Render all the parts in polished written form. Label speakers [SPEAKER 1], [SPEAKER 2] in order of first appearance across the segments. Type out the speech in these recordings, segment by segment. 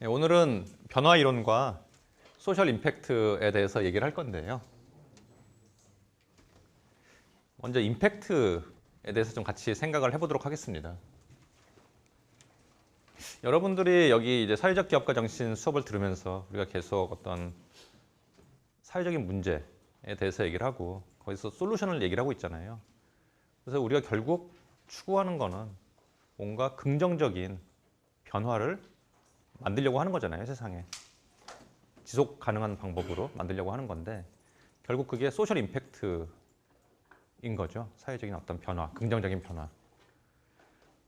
[SPEAKER 1] 네, 오늘은 변화 이론과 소셜 임팩트에 대해서 얘기를 할 건데요. 먼저 임팩트에 대해서 좀 같이 생각을 해보도록 하겠습니다. 여러분들이 여기 이제 사회적 기업가 정신 수업을 들으면서 우리가 계속 어떤 사회적인 문제에 대해서 얘기를 하고 거기서 솔루션을 얘기를 하고 있잖아요. 그래서 우리가 결국 추구하는 거는 뭔가 긍정적인 변화를 만들려고 하는 거잖아요, 세상에. 지속 가능한 방법으로 만들려고 하는 건데 결국 그게 소셜 임팩트인 거죠. 사회적인 어떤 변화, 긍정적인 변화.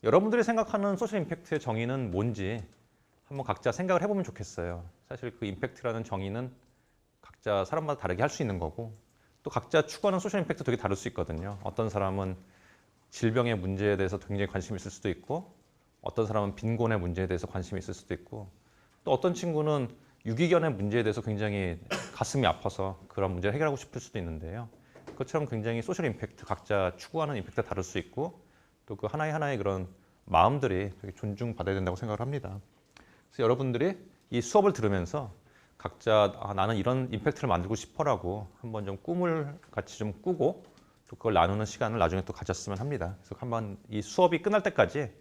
[SPEAKER 1] 여러분들이 생각하는 소셜 임팩트의 정의는 뭔지 한번 각자 생각을 해보면 좋겠어요. 사실 그 임팩트라는 정의는 각자 사람마다 다르게 할 수 있는 거고 또 각자 추구하는 소셜 임팩트 되게 다를 수 있거든요. 어떤 사람은 질병의 문제에 대해서 굉장히 관심이 있을 수도 있고 어떤 사람은 빈곤의 문제에 대해서 관심이 있을 수도 있고 또 어떤 친구는 유기견의 문제에 대해서 굉장히 가슴이 아파서 그런 문제를 해결하고 싶을 수도 있는데요. 그것처럼 굉장히 소셜 임팩트, 각자 추구하는 임팩트가 다를 수 있고 또 그 하나의 그런 마음들이 되게 존중받아야 된다고 생각을 합니다. 그래서 여러분들이 이 수업을 들으면서 각자 나는 이런 임팩트를 만들고 싶어라고 한번 좀 꿈을 같이 좀 꾸고 또 그걸 나누는 시간을 나중에 또 가졌으면 합니다. 그래서 한번 이 수업이 끝날 때까지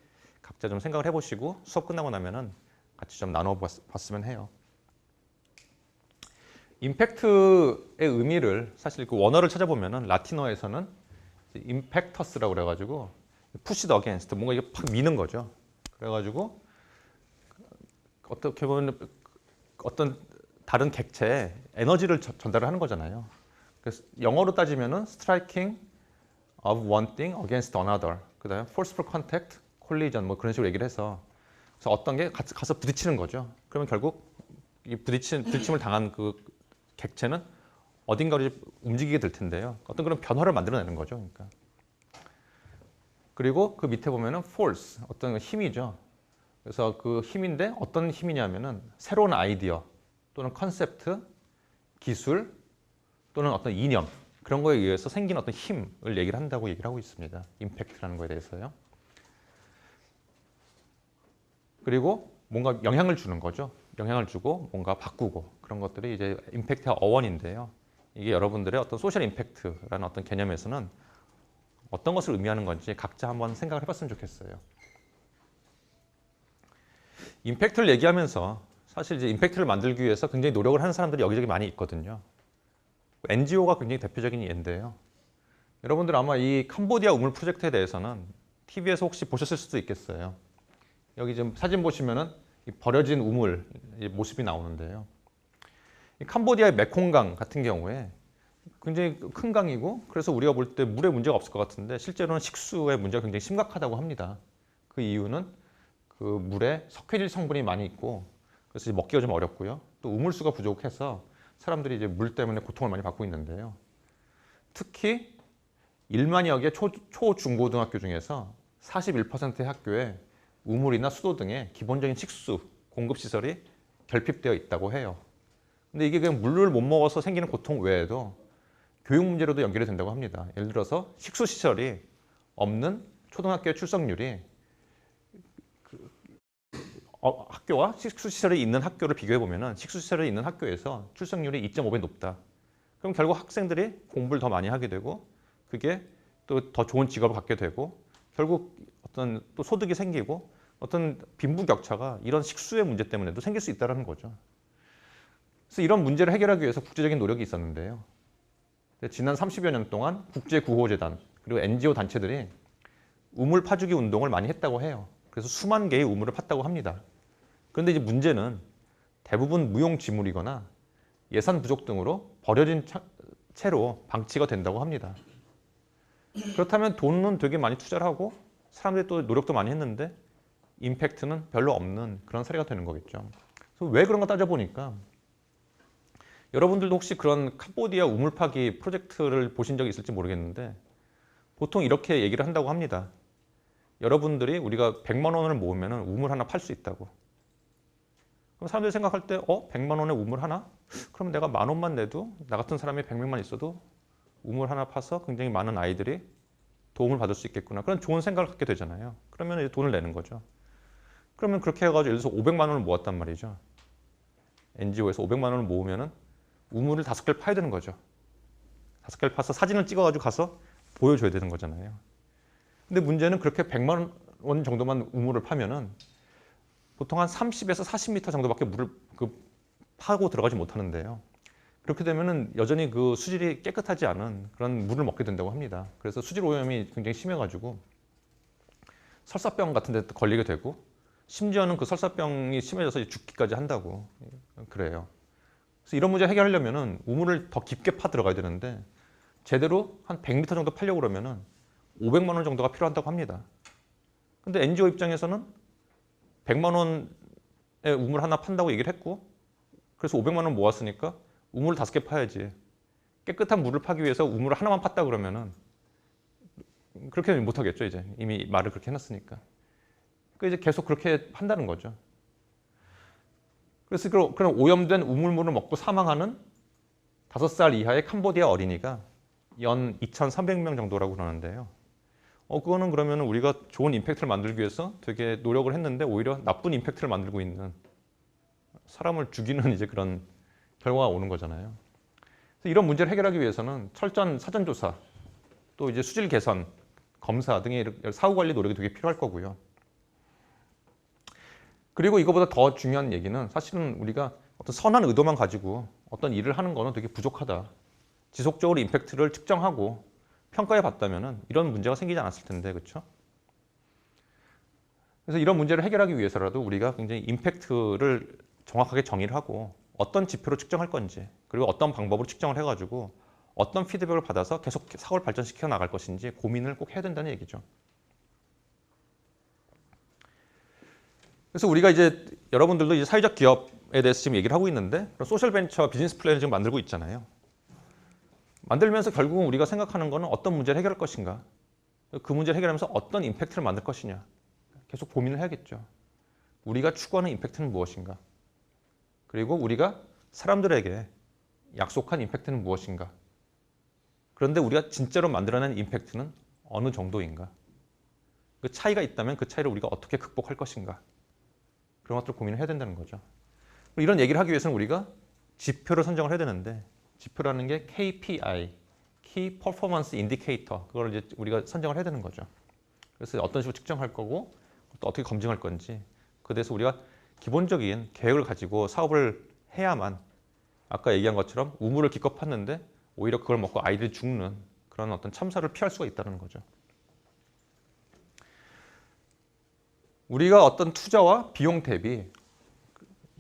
[SPEAKER 1] 각자 좀 생각을 해보시고 수업 끝나고 나면은 같이 좀 나눠봤으면 해요. 임팩트의 의미를 사실 그 원어를 찾아보면은 라틴어에서는 임팩터스라고 그래가지고 push the against 뭔가 이게 팍 미는 거죠. 그래가지고 어떻게 보면 어떤 다른 객체에 에너지를 전달을 하는 거잖아요. 그래서 영어로 따지면은 striking of one thing against another. 그다음에 forceful contact, collision 뭐 그런 식으로 얘기를 해서 그래서 어떤 게 가서 부딪히는 거죠. 그러면 결국 이 부딪힘을 당한 그 객체는 어딘가로 움직이게 될 텐데요. 어떤 그런 변화를 만들어내는 거죠. 그러니까. 그리고 그 밑에 보면은 force, 어떤 힘이죠. 그래서 그 힘인데 어떤 힘이냐면은 새로운 아이디어 또는 컨셉트, 기술 또는 어떤 이념 그런 거에 의해서 생긴 어떤 힘을 얘기를 한다고 얘기를 하고 있습니다. 임팩트라는 거에 대해서요. 그리고 뭔가 영향을 주는 거죠. 영향을 주고 뭔가 바꾸고 그런 것들이 이제 임팩트의 어원인데요. 이게 여러분들의 어떤 소셜 임팩트라는 어떤 개념에서는 어떤 것을 의미하는 건지 각자 한번 생각을 해봤으면 좋겠어요. 임팩트를 얘기하면서 사실 이제 임팩트를 만들기 위해서 굉장히 노력을 하는 사람들이 여기저기 많이 있거든요. NGO가 굉장히 대표적인 예인데요. 여러분들 아마 이 캄보디아 우물 프로젝트에 대해서는 TV에서 혹시 보셨을 수도 있겠어요. 여기 지금 사진 보시면은 버려진 우물 모습이 나오는데요. 이 캄보디아의 메콩강 같은 경우에 굉장히 큰 강이고 그래서 우리가 볼 때 물에 문제가 없을 것 같은데 실제로는 식수의 문제가 굉장히 심각하다고 합니다. 그 이유는 그 물에 석회질 성분이 많이 있고 그래서 먹기가 좀 어렵고요. 또 우물수가 부족해서 사람들이 이제 물 때문에 고통을 많이 받고 있는데요. 특히 1만여 개 초중고등학교 중에서 41%의 학교에 우물이나 수도 등의 기본적인 식수 공급 시설이 결핍되어 있다고 해요. 근데 이게 그냥 물을 못 먹어서 생기는 고통 외에도 교육 문제로도 연결이 된다고 합니다. 예를 들어서 식수 시설이 없는 초등학교의 출석률이 학교와 식수 시설이 있는 학교를 비교해 보면은 식수 시설이 있는 학교에서 출석률이 2.5배 높다. 그럼 결국 학생들이 공부를 더 많이 하게 되고 그게 또 더 좋은 직업을 갖게 되고 결국 어떤 또 소득이 생기고 어떤 빈부격차가 이런 식수의 문제 때문에도 생길 수 있다는 거죠. 그래서 이런 문제를 해결하기 위해서 국제적인 노력이 있었는데요. 지난 30여 년 동안 국제구호재단 그리고 NGO 단체들이 우물 파주기 운동을 많이 했다고 해요. 그래서 수만 개의 우물을 팠다고 합니다. 그런데 이제 문제는 대부분 무용지물이거나 예산 부족 등으로 버려진 채로 방치가 된다고 합니다. 그렇다면 돈은 되게 많이 투자를 하고 사람들이 또 노력도 많이 했는데 임팩트는 별로 없는 그런 사례가 되는 거겠죠. 그래서 왜 그런가 따져보니까 여러분들도 혹시 그런 캄보디아 우물 파기 프로젝트를 보신 적이 있을지 모르겠는데 보통 이렇게 얘기를 한다고 합니다. 여러분들이 우리가 100만 원을 모으면 우물 하나 팔 수 있다고. 그럼 사람들이 생각할 때 100만 원에 우물 하나? 그럼 내가 10,000원만 내도 나 같은 사람이 100명만 있어도 우물 하나 파서 굉장히 많은 아이들이 도움을 받을 수 있겠구나. 그런 좋은 생각을 갖게 되잖아요. 그러면 이제 돈을 내는 거죠. 그러면 그렇게 해가지고 예를 들어서 500만 원을 모았단 말이죠. NGO에서 500만 원을 모으면은 우물을 5개를 파야 되는 거죠. 5개를 파서 사진을 찍어가지고 가서 보여줘야 되는 거잖아요. 근데 문제는 그렇게 100만 원 정도만 우물을 파면은 보통 한 30에서 40m 정도밖에 물을 파고 들어가지 못하는데요. 그렇게 되면은 여전히 그 수질이 깨끗하지 않은 그런 물을 먹게 된다고 합니다. 그래서 수질 오염이 굉장히 심해가지고 설사병 같은 데 걸리게 되고 심지어는 그 설사병이 심해져서 죽기까지 한다고 그래요. 그래서 이런 문제 해결하려면은 우물을 더 깊게 파 들어가야 되는데 제대로 한 100m 정도 파려고 그러면은 500만 원 정도가 필요하다고 합니다. 근데 NGO 입장에서는 100만 원의 우물 하나 판다고 얘기를 했고 그래서 500만 원 모았으니까 우물을 5개 파야지. 깨끗한 물을 파기 위해서 우물을 하나만 팠다 그러면은 그렇게 못 하겠죠, 이제. 이미 말을 그렇게 해놨으니까. 그러니까 이제 계속 그렇게 한다는 거죠. 그래서 그런 오염된 우물물을 먹고 사망하는 5살 이하의 캄보디아 어린이가 연 2,300명 정도라고 그러는데요. 그거는 그러면 우리가 좋은 임팩트를 만들기 위해서 되게 노력을 했는데 오히려 나쁜 임팩트를 만들고 있는 사람을 죽이는 이제 그런 결과가 오는 거잖아요. 그래서 이런 문제를 해결하기 위해서는 철저한 사전조사, 또 이제 수질 개선, 검사 등의 사후 관리 노력이 되게 필요할 거고요. 그리고 이거보다 더 중요한 얘기는 사실은 우리가 어떤 선한 의도만 가지고 어떤 일을 하는 거는 되게 부족하다. 지속적으로 임팩트를 측정하고 평가해 봤다면은 이런 문제가 생기지 않았을 텐데, 그렇죠? 그래서 이런 문제를 해결하기 위해서라도 우리가 굉장히 임팩트를 정확하게 정의를 하고 어떤 지표로 측정할 건지 그리고 어떤 방법으로 측정을 해가지고 어떤 피드백을 받아서 계속 사고를 발전시켜 나갈 것인지 고민을 꼭 해야 된다는 얘기죠. 그래서 우리가 이제 여러분들도 이제 사회적 기업에 대해서 지금 얘기를 하고 있는데 소셜 벤처 비즈니스 플랜을 지금 만들고 있잖아요. 만들면서 결국은 우리가 생각하는 거는 어떤 문제를 해결할 것인가, 그 문제를 해결하면서 어떤 임팩트를 만들 것이냐 계속 고민을 해야겠죠. 우리가 추구하는 임팩트는 무엇인가, 그리고 우리가 사람들에게 약속한 임팩트는 무엇인가, 그런데 우리가 진짜로 만들어낸 임팩트는 어느 정도인가, 그 차이가 있다면 그 차이를 우리가 어떻게 극복할 것인가, 그런 것들을 고민을 해야 된다는 거죠. 이런 얘기를 하기 위해서는 우리가 지표를 선정을 해야 되는데 지표라는 게 KPI, Key Performance Indicator, 그걸 이제 우리가 선정을 해야 되는 거죠. 그래서 어떤 식으로 측정할 거고 또 어떻게 검증할 건지 그에 대해서 우리가 기본적인 계획을 가지고 사업을 해야만 아까 얘기한 것처럼 우물을 기껏 팠는데 오히려 그걸 먹고 아이들이 죽는 그런 어떤 참사를 피할 수가 있다는 거죠. 우리가 어떤 투자와 비용 대비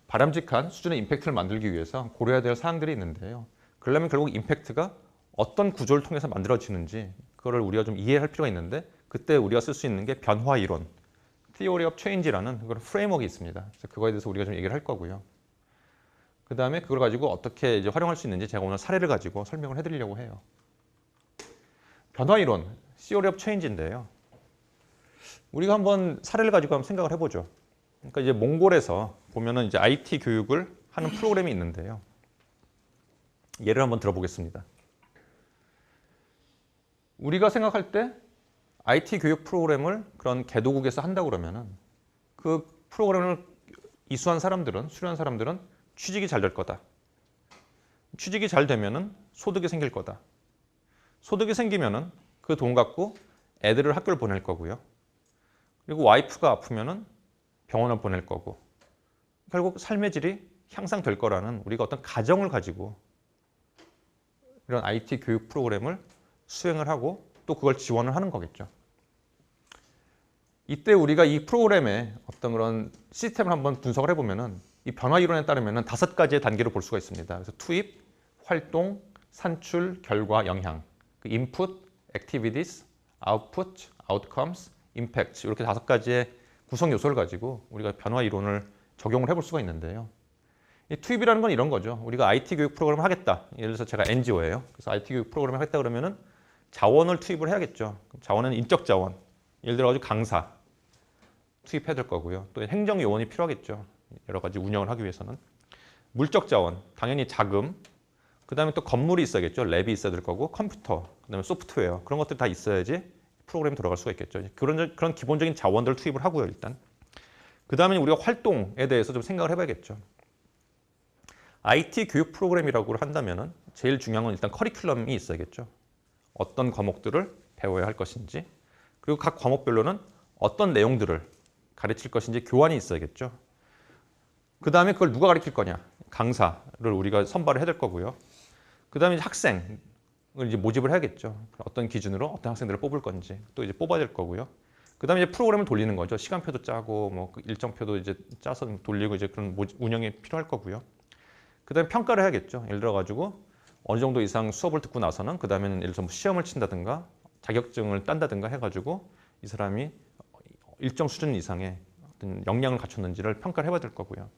[SPEAKER 1] 바람직한 수준의 임팩트를 만들기 위해서 고려해야 될 사항들이 있는데요. 그러려면 결국 임팩트가 어떤 구조를 통해서 만들어지는지 그거를 우리가 좀 이해할 필요가 있는데 그때 우리가 쓸 수 있는 게 변화 이론, Theory of Change라는 그런 프레임워크가 있습니다. 그래서 그거에 대해서 우리가 좀 얘기를 할 거고요. 그 다음에 그걸 가지고 어떻게 이제 활용할 수 있는지 제가 오늘 사례를 가지고 설명을 해드리려고 해요. 변화 이론, Theory of Change인데요. 우리가 한번 사례를 가지고 한번 생각을 해보죠. 그러니까 이제 몽골에서 보면은 이제 IT 교육을 하는 프로그램이 있는데요. 예를 한번 들어보겠습니다. 우리가 생각할 때 IT 교육 프로그램을 그런 개도국에서 한다고 그러면은 그 프로그램을 이수한 사람들은, 수료한 사람들은 취직이 잘 될 거다. 취직이 잘 되면은 소득이 생길 거다. 소득이 생기면은 그 돈 갖고 애들을 학교를 보낼 거고요. 그리고 와이프가 아프면은 병원을 보낼 거고 결국 삶의 질이 향상될 거라는 우리가 어떤 가정을 가지고 이런 IT 교육 프로그램을 수행을 하고 또 그걸 지원을 하는 거겠죠. 이때 우리가 이 프로그램의 어떤 그런 시스템을 한번 분석을 해보면은 이 변화 이론에 따르면은 5가지의 단계로 볼 수가 있습니다. 그래서 투입, 활동, 산출, 결과, 영향, 그 input, activities, output, outcomes, impact 이렇게 5가지의 구성 요소를 가지고 우리가 변화 이론을 적용을 해볼 수가 있는데요. 이 투입이라는 건 이런 거죠. 우리가 IT 교육 프로그램을 하겠다. 예를 들어서 제가 NGO예요. 그래서 IT 교육 프로그램을 하겠다 그러면은 자원을 투입을 해야겠죠. 자원은 인적 자원. 예를 들어 강사 투입해야 될 거고요. 또 행정 요원이 필요하겠죠. 여러 가지 운영을 하기 위해서는. 물적 자원, 당연히 자금. 그다음에 또 건물이 있어야겠죠. 랩이 있어야 될 거고 컴퓨터, 그다음에 소프트웨어 그런 것들 다 있어야지 프로그램이 돌아갈 수가 있겠죠. 그런 기본적인 자원들을 투입을 하고요, 일단. 그다음에 우리가 활동에 대해서 좀 생각을 해봐야겠죠. IT 교육 프로그램이라고 한다면은 제일 중요한 건 일단 커리큘럼이 있어야겠죠. 어떤 과목들을 배워야 할 것인지, 그리고 각 과목별로는 어떤 내용들을 가르칠 것인지 교환이 있어야겠죠. 그 다음에 그걸 누가 가르칠 거냐? 강사를 우리가 선발을 해야 될 거고요. 그 다음에 학생을 이제 모집을 해야겠죠. 어떤 기준으로 어떤 학생들을 뽑을 건지 또 이제 뽑아야 될 거고요. 그 다음에 이제 프로그램을 돌리는 거죠. 시간표도 짜고 뭐 일정표도 이제 짜서 돌리고 이제 그런 운영이 필요할 거고요. 그 다음에 평가를 해야겠죠. 예를 들어 가지고 어느 정도 이상 수업을 듣고 나서는 그 다음에는 예를 들어 시험을 친다든가 자격증을 딴다든가 해가지고 이 사람이 일정 수준 이상의 어떤 역량을 갖췄는지를 평가를 해봐야 될 거고요.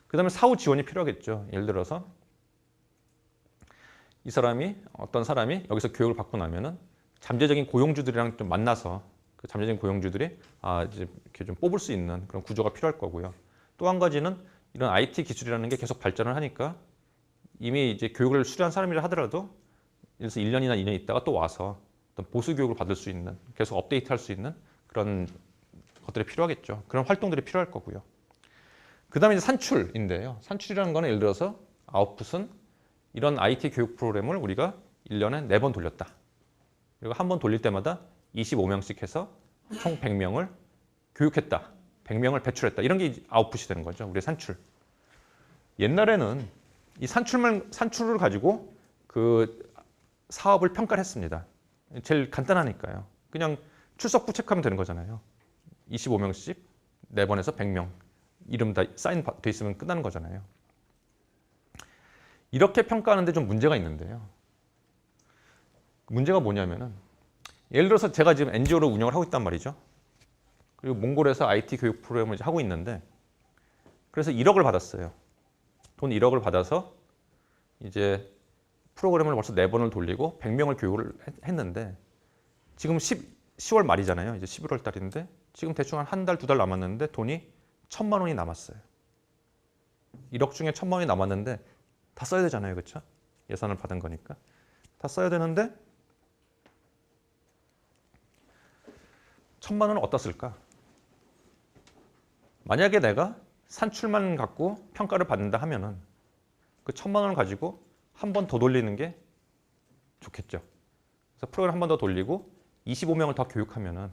[SPEAKER 1] 그 다음에 사후 지원이 필요하겠죠. 예를 들어서 이 사람이 어떤 사람이 여기서 교육을 받고 나면은 잠재적인 고용주들이랑 좀 만나서 그 잠재적인 고용주들이 이제 이렇게 좀 뽑을 수 있는 그런 구조가 필요할 거고요. 또 한 가지는 이런 IT 기술이라는 게 계속 발전을 하니까 이미 이제 교육을 수료한 사람이라 하더라도 예를 들어서 1년이나 2년 있다가 또 와서 어떤 보수 교육을 받을 수 있는 계속 업데이트할 수 있는 그런 것들이 필요하겠죠. 그런 활동들이 필요할 거고요. 그 다음에 이제 산출인데요. 산출이라는 거는 예를 들어서 아웃풋은 이런 IT 교육 프로그램을 우리가 1년에 4번 돌렸다. 그리고 한 번 돌릴 때마다 25명씩 해서 총 100명을 교육했다. 100명을 배출했다. 이런 게 아웃풋이 되는 거죠. 우리의 산출. 옛날에는 이 산출을 가지고 그 사업을 평가를 했습니다. 제일 간단하니까요. 그냥 출석부 체크하면 되는 거잖아요. 25명씩 4번에서 100명. 이름 다 사인 돼 있으면 끝나는 거잖아요. 이렇게 평가하는데 좀 문제가 있는데요. 문제가 뭐냐면은 예를 들어서 제가 지금 NGO를 운영을 하고 있단 말이죠. 그리고 몽골에서 IT 교육 프로그램을 하고 있는데 그래서 1억을 받았어요. 돈 1억을 받아서 이제 프로그램을 벌써 4번을 돌리고 100명을 교육을 했는데 지금 10월 말이잖아요. 이제 11월 달인데 지금 대충 한 달, 2달 남았는데 돈이 1,000만 원이 남았어요. 1억 중에 1,000만 원이 남았는데 다 써야 되잖아요. 그렇죠? 예산을 받은 거니까. 다 써야 되는데 1,000만 원은 어디다 쓸까? 만약에 내가 산출만 갖고 평가를 받는다 하면은 그 1,000만 원을 가지고 한 번 더 돌리는 게 좋겠죠. 그래서 프로그램 한 번 더 돌리고 25명을 더 교육하면은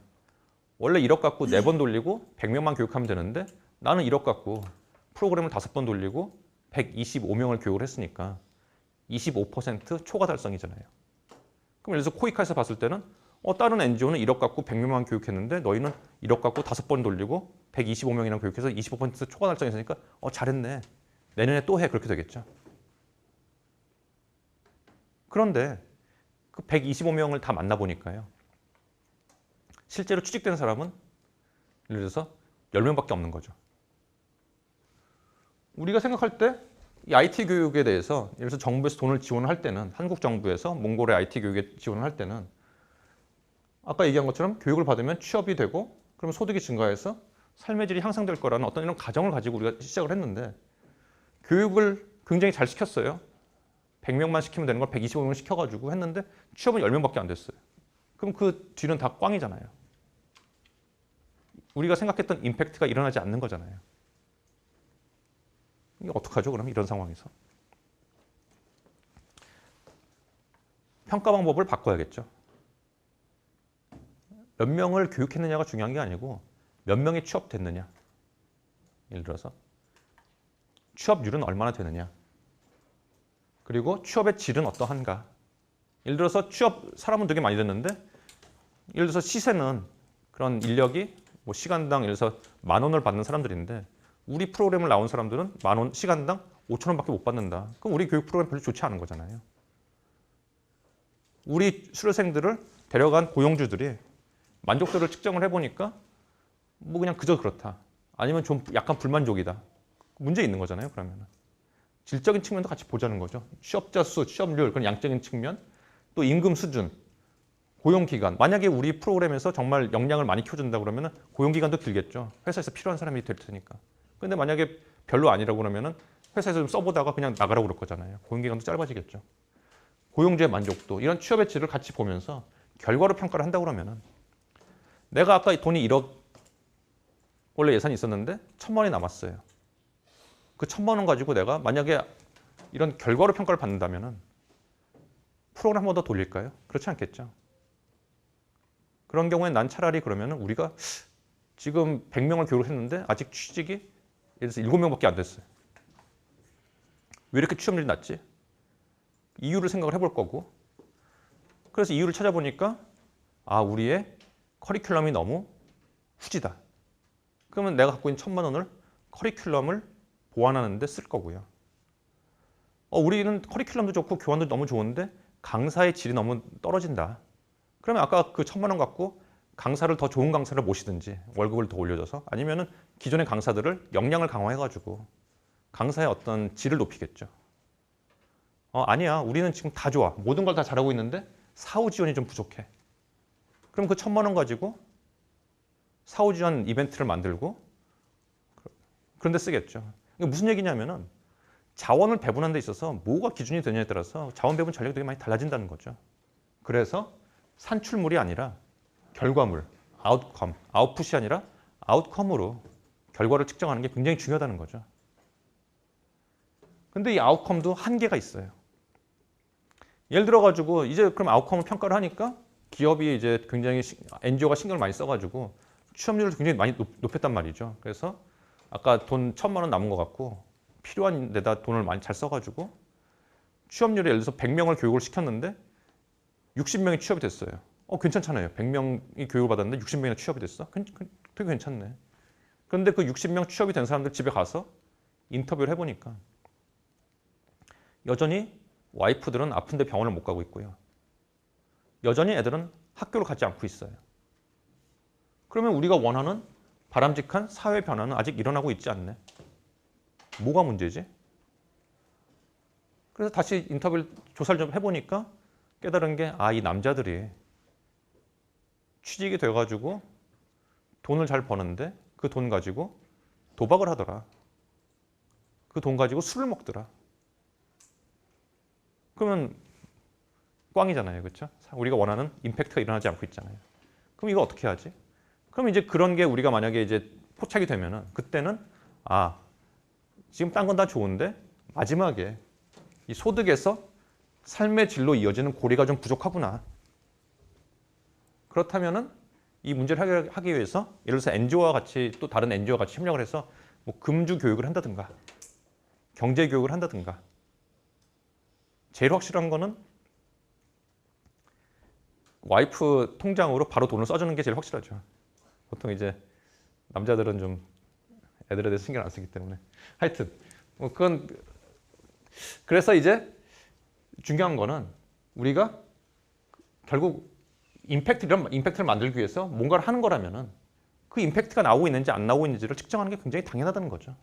[SPEAKER 1] 원래 1억 갖고 4번 돌리고 100명만 교육하면 되는데 나는 1억 갖고 프로그램을 5번 돌리고 125명을 교육을 했으니까 25% 초과 달성이잖아요. 그럼 예를 들어서 코이카에서 봤을 때는 다른 NGO는 1억 갖고 100명만 교육했는데 너희는 1억 갖고 5번 돌리고 125명이나 교육해서 25% 초과 달성했으니까 잘했네. 내년에 또 해. 그렇게 되겠죠. 그런데 그 125명을 다 만나보니까요. 실제로 취직된 사람은 예를 들어서 10명밖에 없는 거죠. 우리가 생각할 때 이 IT 교육에 대해서 예를 들어서 정부에서 돈을 지원을 할 때는 한국 정부에서 몽골의 IT 교육에 지원을 할 때는 아까 얘기한 것처럼 교육을 받으면 취업이 되고 그러면 소득이 증가해서 삶의 질이 향상될 거라는 어떤 이런 가정을 가지고 우리가 시작을 했는데 교육을 굉장히 잘 시켰어요. 100명만 시키면 되는 걸 125명 시켜가지고 했는데 취업은 10명밖에 안 됐어요. 그럼 그 뒤는 다 꽝이잖아요. 우리가 생각했던 임팩트가 일어나지 않는 거잖아요. 이게 어떡하죠? 그럼 이런 상황에서 평가 방법을 바꿔야겠죠. 몇 명을 교육했느냐가 중요한 게 아니고 몇 명이 취업됐느냐. 예를 들어서 취업률은 얼마나 되느냐. 그리고 취업의 질은 어떠한가. 예를 들어서 취업 사람은 되게 많이 됐는데 예를 들어서 시세는 그런 인력이 뭐 시간당 예를 들어서 10,000원을 받는 사람들인데 우리 프로그램을 나온 사람들은 10,000원, 시간당 5,000원밖에 못 받는다. 그럼 우리 교육 프로그램 별로 좋지 않은 거잖아요. 우리 수료생들을 데려간 고용주들이 만족도를 측정을 해보니까 뭐 그냥 그저 그렇다. 아니면 좀 약간 불만족이다. 문제 있는 거잖아요. 그러면 질적인 측면도 같이 보자는 거죠. 취업자 수, 취업률, 그런 양적인 측면, 또 임금 수준, 고용기간. 만약에 우리 프로그램에서 정말 역량을 많이 키워준다 그러면 고용기간도 길겠죠. 회사에서 필요한 사람이 될 테니까. 근데 만약에 별로 아니라고 그러면 회사에서 좀 써보다가 그냥 나가라고 그럴 거잖아요. 고용기간도 짧아지겠죠. 고용주의 만족도, 이런 취업의 질을 같이 보면서 결과로 평가를 한다고 그러면 내가 아까 돈이 1억 원래 예산이 있었는데 1,000만 원이 남았어요. 그 1,000만 원 가지고 내가 만약에 이런 결과로 평가를 받는다면은 프로그램 한 번 더 돌릴까요? 그렇지 않겠죠. 그런 경우에 난 차라리 그러면은 우리가 지금 100명을 교육을 했는데 아직 취직이 예를 들어서 7명밖에 안 됐어요. 왜 이렇게 취업률이 낮지? 이유를 생각을 해볼 거고, 그래서 이유를 찾아보니까 우리의 커리큘럼이 너무 후지다. 그러면 내가 갖고 있는 1,000만 원을 커리큘럼을 보완하는 데 쓸 거고요. 우리는 커리큘럼도 좋고 교환도 너무 좋은데 강사의 질이 너무 떨어진다. 그러면 아까 그 1,000만 원 갖고 강사를 더 좋은 강사를 모시든지 월급을 더 올려줘서 아니면은 기존의 강사들을 역량을 강화해가지고 강사의 어떤 질을 높이겠죠. 아니야. 우리는 지금 다 좋아. 모든 걸 다 잘하고 있는데 사후 지원이 좀 부족해. 그럼 그 1,000만 원 가지고 사후 지원 이벤트를 만들고 그런 데 쓰겠죠. 이게 무슨 얘기냐면은 자원을 배분하는 데 있어서 뭐가 기준이 되냐에 따라서 자원 배분 전략이 되게 많이 달라진다는 거죠. 그래서 산출물이 아니라 결과물, 아웃컴, 아웃풋이 아니라 아웃컴으로 결과를 측정하는 게 굉장히 중요하다는 거죠. 근데 이 아웃컴도 한계가 있어요. 예를 들어가지고 이제 그럼 아웃컴을 평가를 하니까 기업이 이제 굉장히 NGO가 신경을 많이 써가지고 취업률을 굉장히 많이 높였단 말이죠. 그래서 아까 돈 1,000만 원 남은 것 같고 필요한 데다 돈을 많이 잘 써가지고 취업률이 예를 들어서 100명을 교육을 시켰는데 60명이 취업이 됐어요. 괜찮잖아요. 100명이 교육을 받았는데 60명이나 취업이 됐어. 되게 괜찮네. 그런데 그 60명 취업이 된 사람들 집에 가서 인터뷰를 해보니까 여전히 와이프들은 아픈데 병원을 못 가고 있고요. 여전히 애들은 학교를 가지 않고 있어요. 그러면 우리가 원하는 바람직한 사회 변화는 아직 일어나고 있지 않네. 뭐가 문제지? 그래서 다시 인터뷰 조사를 좀 해보니까 깨달은 게 이 남자들이 취직이 돼가지고 돈을 잘 버는데 그 돈 가지고 도박을 하더라. 그 돈 가지고 술을 먹더라. 그러면 꽝이잖아요. 그렇죠? 우리가 원하는 임팩트가 일어나지 않고 있잖아요. 그럼 이거 어떻게 하지? 그럼 이제 그런 게 우리가 만약에 이제 포착이 되면은 그때는 지금 딴 건 다 좋은데 마지막에 이 소득에서 삶의 질로 이어지는 고리가 좀 부족하구나. 그렇다면은 이 문제를 해결하기 위해서 예를 들어서 NGO와 같이 또 다른 NGO와 같이 협력을 해서 뭐 금주 교육을 한다든가 경제 교육을 한다든가 제일 확실한 거는 와이프 통장으로 바로 돈을 써주는 게 제일 확실하죠. 보통 이제 남자들은 좀 애들에 대해서 신경 안 쓰기 때문에 하여튼 그건 그래서 이제 중요한 거는 우리가 결국 임팩트를 만들기 위해서 뭔가를 하는 거라면은 그 임팩트가 나오고 있는지 안 나오고 있는지를 측정하는 게 굉장히 당연하다는 거죠.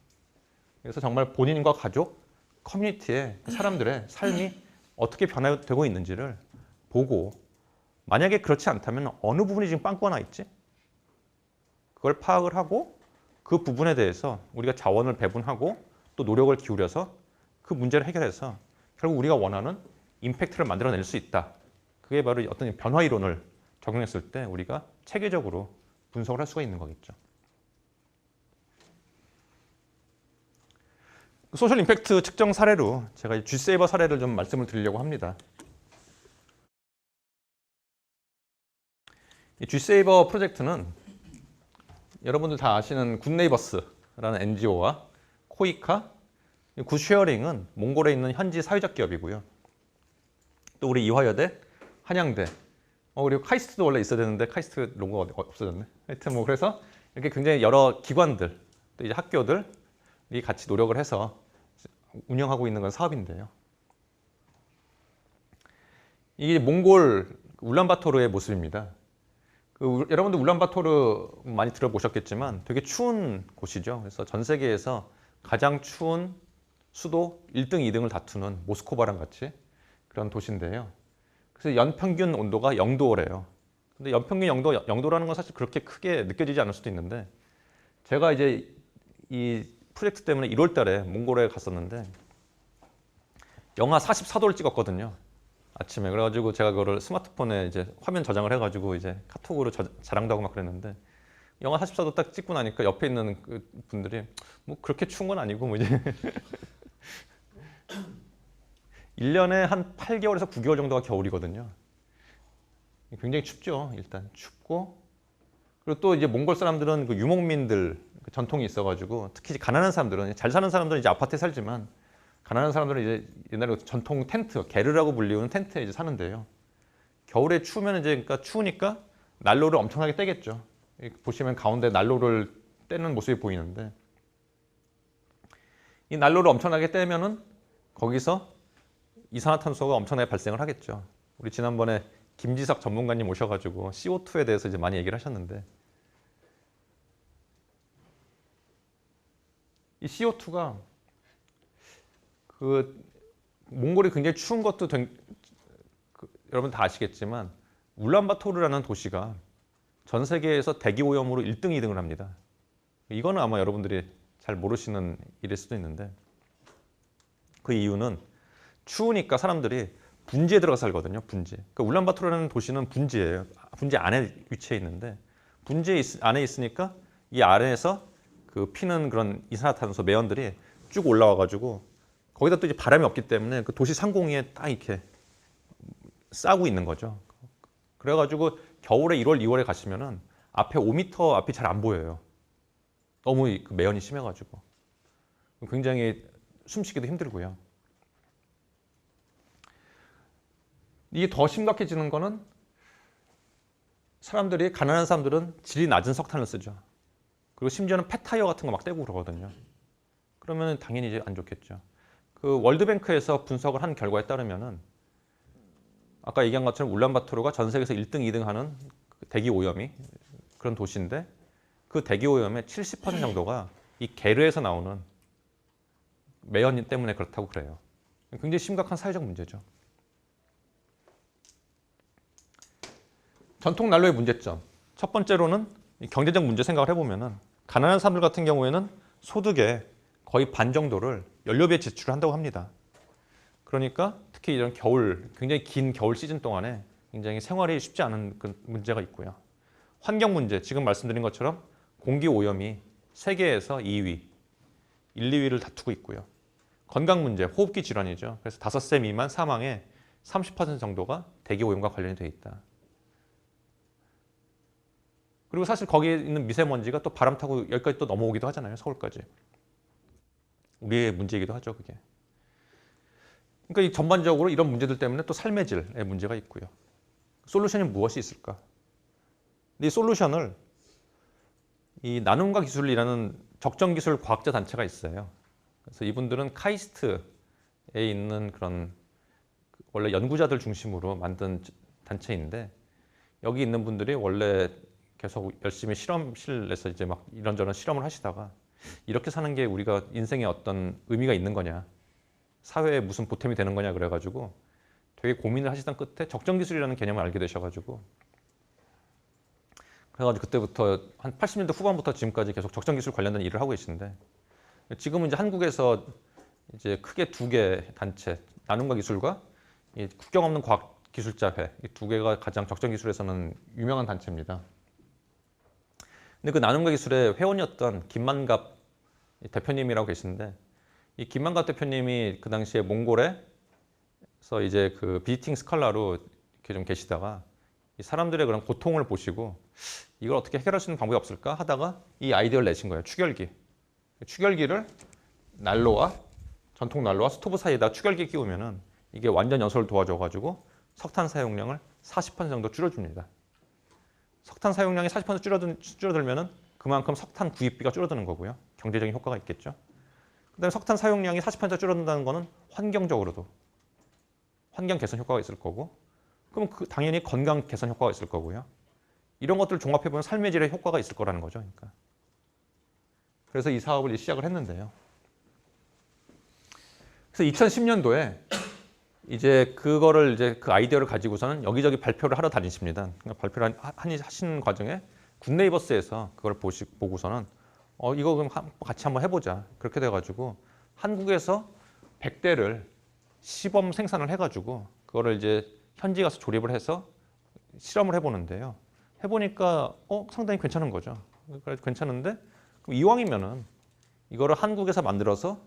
[SPEAKER 1] 그래서 정말 본인과 가족, 커뮤니티의 사람들의 삶이 어떻게 변화되고 있는지를 보고 만약에 그렇지 않다면 어느 부분이 지금 빵꾸가 나 있지? 그걸 파악을 하고 그 부분에 대해서 우리가 자원을 배분하고 또 노력을 기울여서 그 문제를 해결해서 결국 우리가 원하는 임팩트를 만들어낼 수 있다. 그게 바로 어떤 변화 이론을 적용했을 때 우리가 체계적으로 분석을 할 수가 있는 거겠죠. 소셜 임팩트 측정 사례로 제가 G세이버 사례를 좀 말씀을 드리려고 합니다. 이 G세이버 프로젝트는 여러분들 다 아시는 굿네이버스라는 NGO와 코이카, 굿쉐어링은 몽골에 있는 현지 사회적 기업이고요. 또 우리 이화여대, 한양대, 그리고 카이스트도 원래 있어야 되는데 카이스트 로고가 없어졌네. 하여튼 뭐 그래서 이렇게 굉장히 여러 기관들, 또 이제 학교들이 같이 노력을 해서 운영하고 있는 건 사업인데요. 이게 몽골 울란바토르의 모습입니다. 여러분들 울란바토르 많이 들어보셨겠지만 되게 추운 곳이죠. 그래서 전 세계에서 가장 추운 수도 1등, 2등을 다투는 모스크바랑 같이 그런 도시인데요. 그래서 연평균 온도가 0도래요. 근데 연평균 0도라는 건 사실 그렇게 크게 느껴지지 않을 수도 있는데 제가 이제 이 프로젝트 때문에 1월 달에 몽골에 갔었는데 영하 44도를 찍었거든요. 아침에. 그래가지고 제가 그거를 스마트폰에 이제 화면 저장을 해가지고 이제 카톡으로 자랑도 하고 막 그랬는데 영하 44도 딱 찍고 나니까 옆에 있는 그 분들이 뭐 그렇게 추운 건 아니고 뭐 이제 1년에 한 8개월에서 9개월 정도가 겨울이거든요. 굉장히 춥죠. 일단 춥고, 그리고 또 이제 몽골 사람들은 그 유목민들 그 전통이 있어가지고, 특히 이제 가난한 사람들은, 잘 사는 사람들은 이제 아파트에 살지만 가난한 사람들은 이제 옛날에 전통 텐트, 게르라고 불리우는 텐트에 이제 사는데요. 겨울에 추우면 이제 그러니까 추우니까 난로를 엄청나게 떼겠죠. 보시면 가운데 난로를 떼는 모습이 보이는데, 이 난로를 엄청나게 떼면은 거기서 이산화탄소가 엄청나게 발생을 하겠죠. 우리 지난번에 김지석 전문가님 오셔가지고 CO2에 대해서 이제 많이 얘기를 하셨는데, 이 CO2가 그 몽골이 굉장히 추운 것도 여러분 다 아시겠지만 울란바토르라는 도시가 전 세계에서 대기 오염으로 1등, 2등을 합니다. 이거는 아마 여러분들이 잘 모르시는 일일 수도 있는데, 그 이유는 추우니까 사람들이 분지에 들어가 살거든요. 분지. 그러니까 울란바토르라는 도시는 분지예요. 분지 안에 위치해 있는데, 분지 안에 있으니까 이 아래에서 그 피는 그런 이산화탄소 매연들이 쭉 올라와가지고 거기다 또 이제 바람이 없기 때문에 그 도시 상공에 딱 이렇게 싸고 있는 거죠. 그래가지고 겨울에 1월, 2월에 가시면은 앞에 5m 앞이 잘 안 보여요. 너무 그 매연이 심해가지고 굉장히 숨쉬기도 힘들고요. 이게 더 심각해지는 거는 사람들이, 가난한 사람들은 질이 낮은 석탄을 쓰죠. 그리고 심지어는 폐타이어 같은 거 막 떼고 그러거든요. 그러면 당연히 이제 안 좋겠죠. 그 월드뱅크에서 분석을 한 결과에 따르면은 아까 얘기한 것처럼 울란바토르가 전 세계에서 1등, 2등 하는 대기 오염이 그런 도시인데, 그 대기 오염의 70% 정도가 이 게르에서 나오는 매연 때문에 그렇다고 그래요. 굉장히 심각한 사회적 문제죠. 전통 난로의 문제점. 첫 번째로는 경제적 문제 생각을 해보면은 가난한 사람들 같은 경우에는 소득의 거의 반 정도를 연료비에 지출을 한다고 합니다. 그러니까 특히 이런 겨울, 굉장히 긴 겨울 시즌 동안에 굉장히 생활이 쉽지 않은 그 문제가 있고요. 환경 문제, 지금 말씀드린 것처럼 공기 오염이 세계에서 2위, 1, 2위를 다투고 있고요. 건강 문제, 호흡기 질환이죠. 그래서 5세 미만 사망의 30% 정도가 대기 오염과 관련이 돼 있다. 그리고 사실 거기에 있는 미세먼지가 또 바람 타고 여기까지 또 넘어오기도 하잖아요. 서울까지. 우리의 문제이기도 하죠, 그게. 그러니까 이 전반적으로 이런 문제들 때문에 또 삶의 질의 문제가 있고요. 솔루션이 무엇이 있을까? 근데 이 솔루션을 이 나눔과 기술이라는 적정기술 과학자 단체가 있어요. 그래서 이분들은 카이스트에 있는 그런 원래 연구자들 중심으로 만든 단체인데, 여기 있는 분들이 원래 계속 열심히 실험실에서 이제 막 이런저런 실험을 하시다가 이렇게 사는 게 우리가 인생에 어떤 의미가 있는 거냐, 사회에 무슨 보탬이 되는 거냐 그래가지고 되게 고민을 하시던 끝에 적정기술이라는 개념을 알게 되셔가지고, 그래가지고 그때부터 한 80년대 후반부터 지금까지 계속 적정기술 관련된 일을 하고 계신데, 지금은 이제 한국에서 이제 크게 2개 단체, 나눔과 기술과 이 국경 없는 과학기술자회, 이 2개가 가장 적정기술에서는 유명한 단체입니다. 근데 그 나눔과 기술의 회원이었던 김만갑 대표님이라고 계시는데, 이 김만갑 대표님이 그 당시에 몽골에서 이제 그 비지팅 스칼라로 이렇게 좀 계시다가 이 사람들의 그런 고통을 보시고 이걸 어떻게 해결할 수 있는 방법이 없을까 하다가 이 아이디어를 내신 거예요. 추결기. 추결기를 난로와 전통 난로와 스토브 사이에다 추결기 끼우면은 이게 완전 연소를 도와줘가지고 석탄 사용량을 40% 정도 줄여줍니다. 석탄 사용량이 40% 줄어들면은 그만큼 석탄 구입비가 줄어드는 거고요. 경제적인 효과가 있겠죠. 그다음에 석탄 사용량이 40% 줄어든다는 거는 환경적으로도 환경 개선 효과가 있을 거고, 그럼 당연히 건강 개선 효과가 있을 거고요. 이런 것들을 종합해 보면 삶의 질에 효과가 있을 거라는 거죠. 그러니까. 그래서 이 사업을 시작을 했는데요. 그래서 2010년도에 이제 그거를 이제 그 아이디어를 가지고서는 여기저기 발표를 하러 다니십니다. 그러니까 발표를 하시는 과정에 굿네이버스에서 그걸 보고서는 이거 그럼 같이 한번 해보자. 그렇게 돼가지고 한국에서 100대를 시범 생산을 해가지고 그거를 이제 현지 가서 조립을 해서 실험을 해보는데요. 해보니까 상당히 괜찮은 거죠. 그래서 괜찮은데 그럼 이왕이면은 이거를 한국에서 만들어서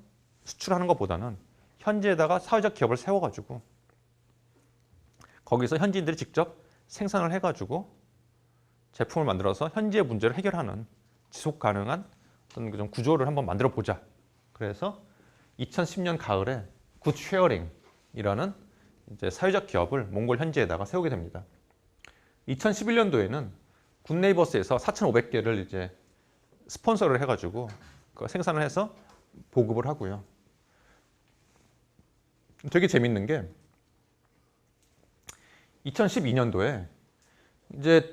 [SPEAKER 1] 수출하는 것보다는 현지에다가 사회적 기업을 세워가지고 거기서 현지인들이 직접 생산을 해가지고 제품을 만들어서 현지의 문제를 해결하는 지속 가능한 어떤 그런 구조를 한번 만들어 보자. 그래서 2010년 가을에 굿쉐어링이라는 이제 사회적 기업을 몽골 현지에다가 세우게 됩니다. 2011년도에는 굿네이버스에서 4,500개를 이제 스폰서를 해가지고 생산을 해서 보급을 하고요. 되게 재밌는 게 2012년도에 이제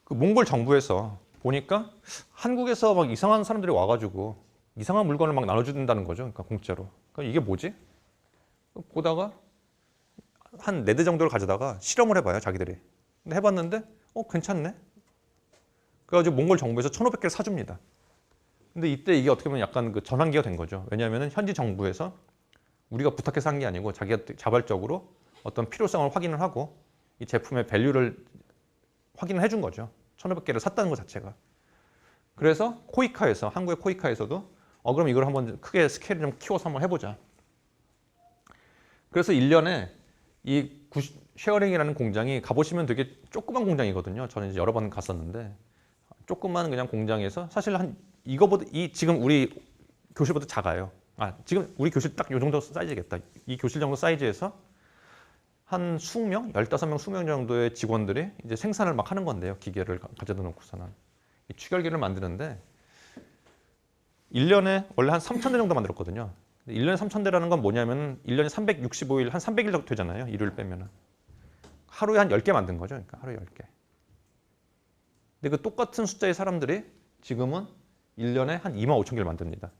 [SPEAKER 1] 그 몽골 정부에서 보니까 한국에서 막 이상한 사람들이 와가지고 이상한 물건을 막 나눠준다는 거죠. 그러니까 공짜로. 그러니까 이게 뭐지? 보다가 한 4대 정도를 가져다가 실험을 해봐요, 자기들이. 근데 해봤는데, 괜찮네? 그래가지고 몽골 정부에서 1,500개를 사줍니다. 근데 이때 이게 어떻게 보면 약간 그 전환기가 된 거죠. 왜냐하면 현지 정부에서 우리가 부탁해서 한 게 아니고 자기가 자발적으로 어떤 필요성을 확인을 하고 이 제품의 밸류를 확인을 해준 거죠. 1,500개를 샀다는 것 자체가. 그래서 코이카에서, 한국의 코이카에서도 그럼 이걸 한번 크게 스케일을 좀 키워서 한번 해보자. 그래서 1년에 이 쉐어링이라는 공장이 가보시면 되게 조그만 공장이거든요. 저는 이제 여러 번 갔었는데 조그만 그냥 공장에서 사실 한 이거보다 지금 우리 교실보다 작아요. 지금 우리 교실 딱 이 정도 사이즈겠다. 이 교실 정도 사이즈에서 한 20명, 15명, 20명 정도의 직원들이 이제 생산을 막 하는 건데요. 기계를 가져다 놓고서는. 이 추결기를 만드는데 1년에 원래 한 3,000대 정도 만들었거든요. 1년에 3,000대라는 건 뭐냐면 1년에 365일, 한 300일 정도 되잖아요. 일요일 빼면은. 하루에 한 10개 만든 거죠. 그러니까 하루에 10개. 근데 그 똑같은 숫자의 사람들이 지금은 1년에 한 25,000개를 만듭니다.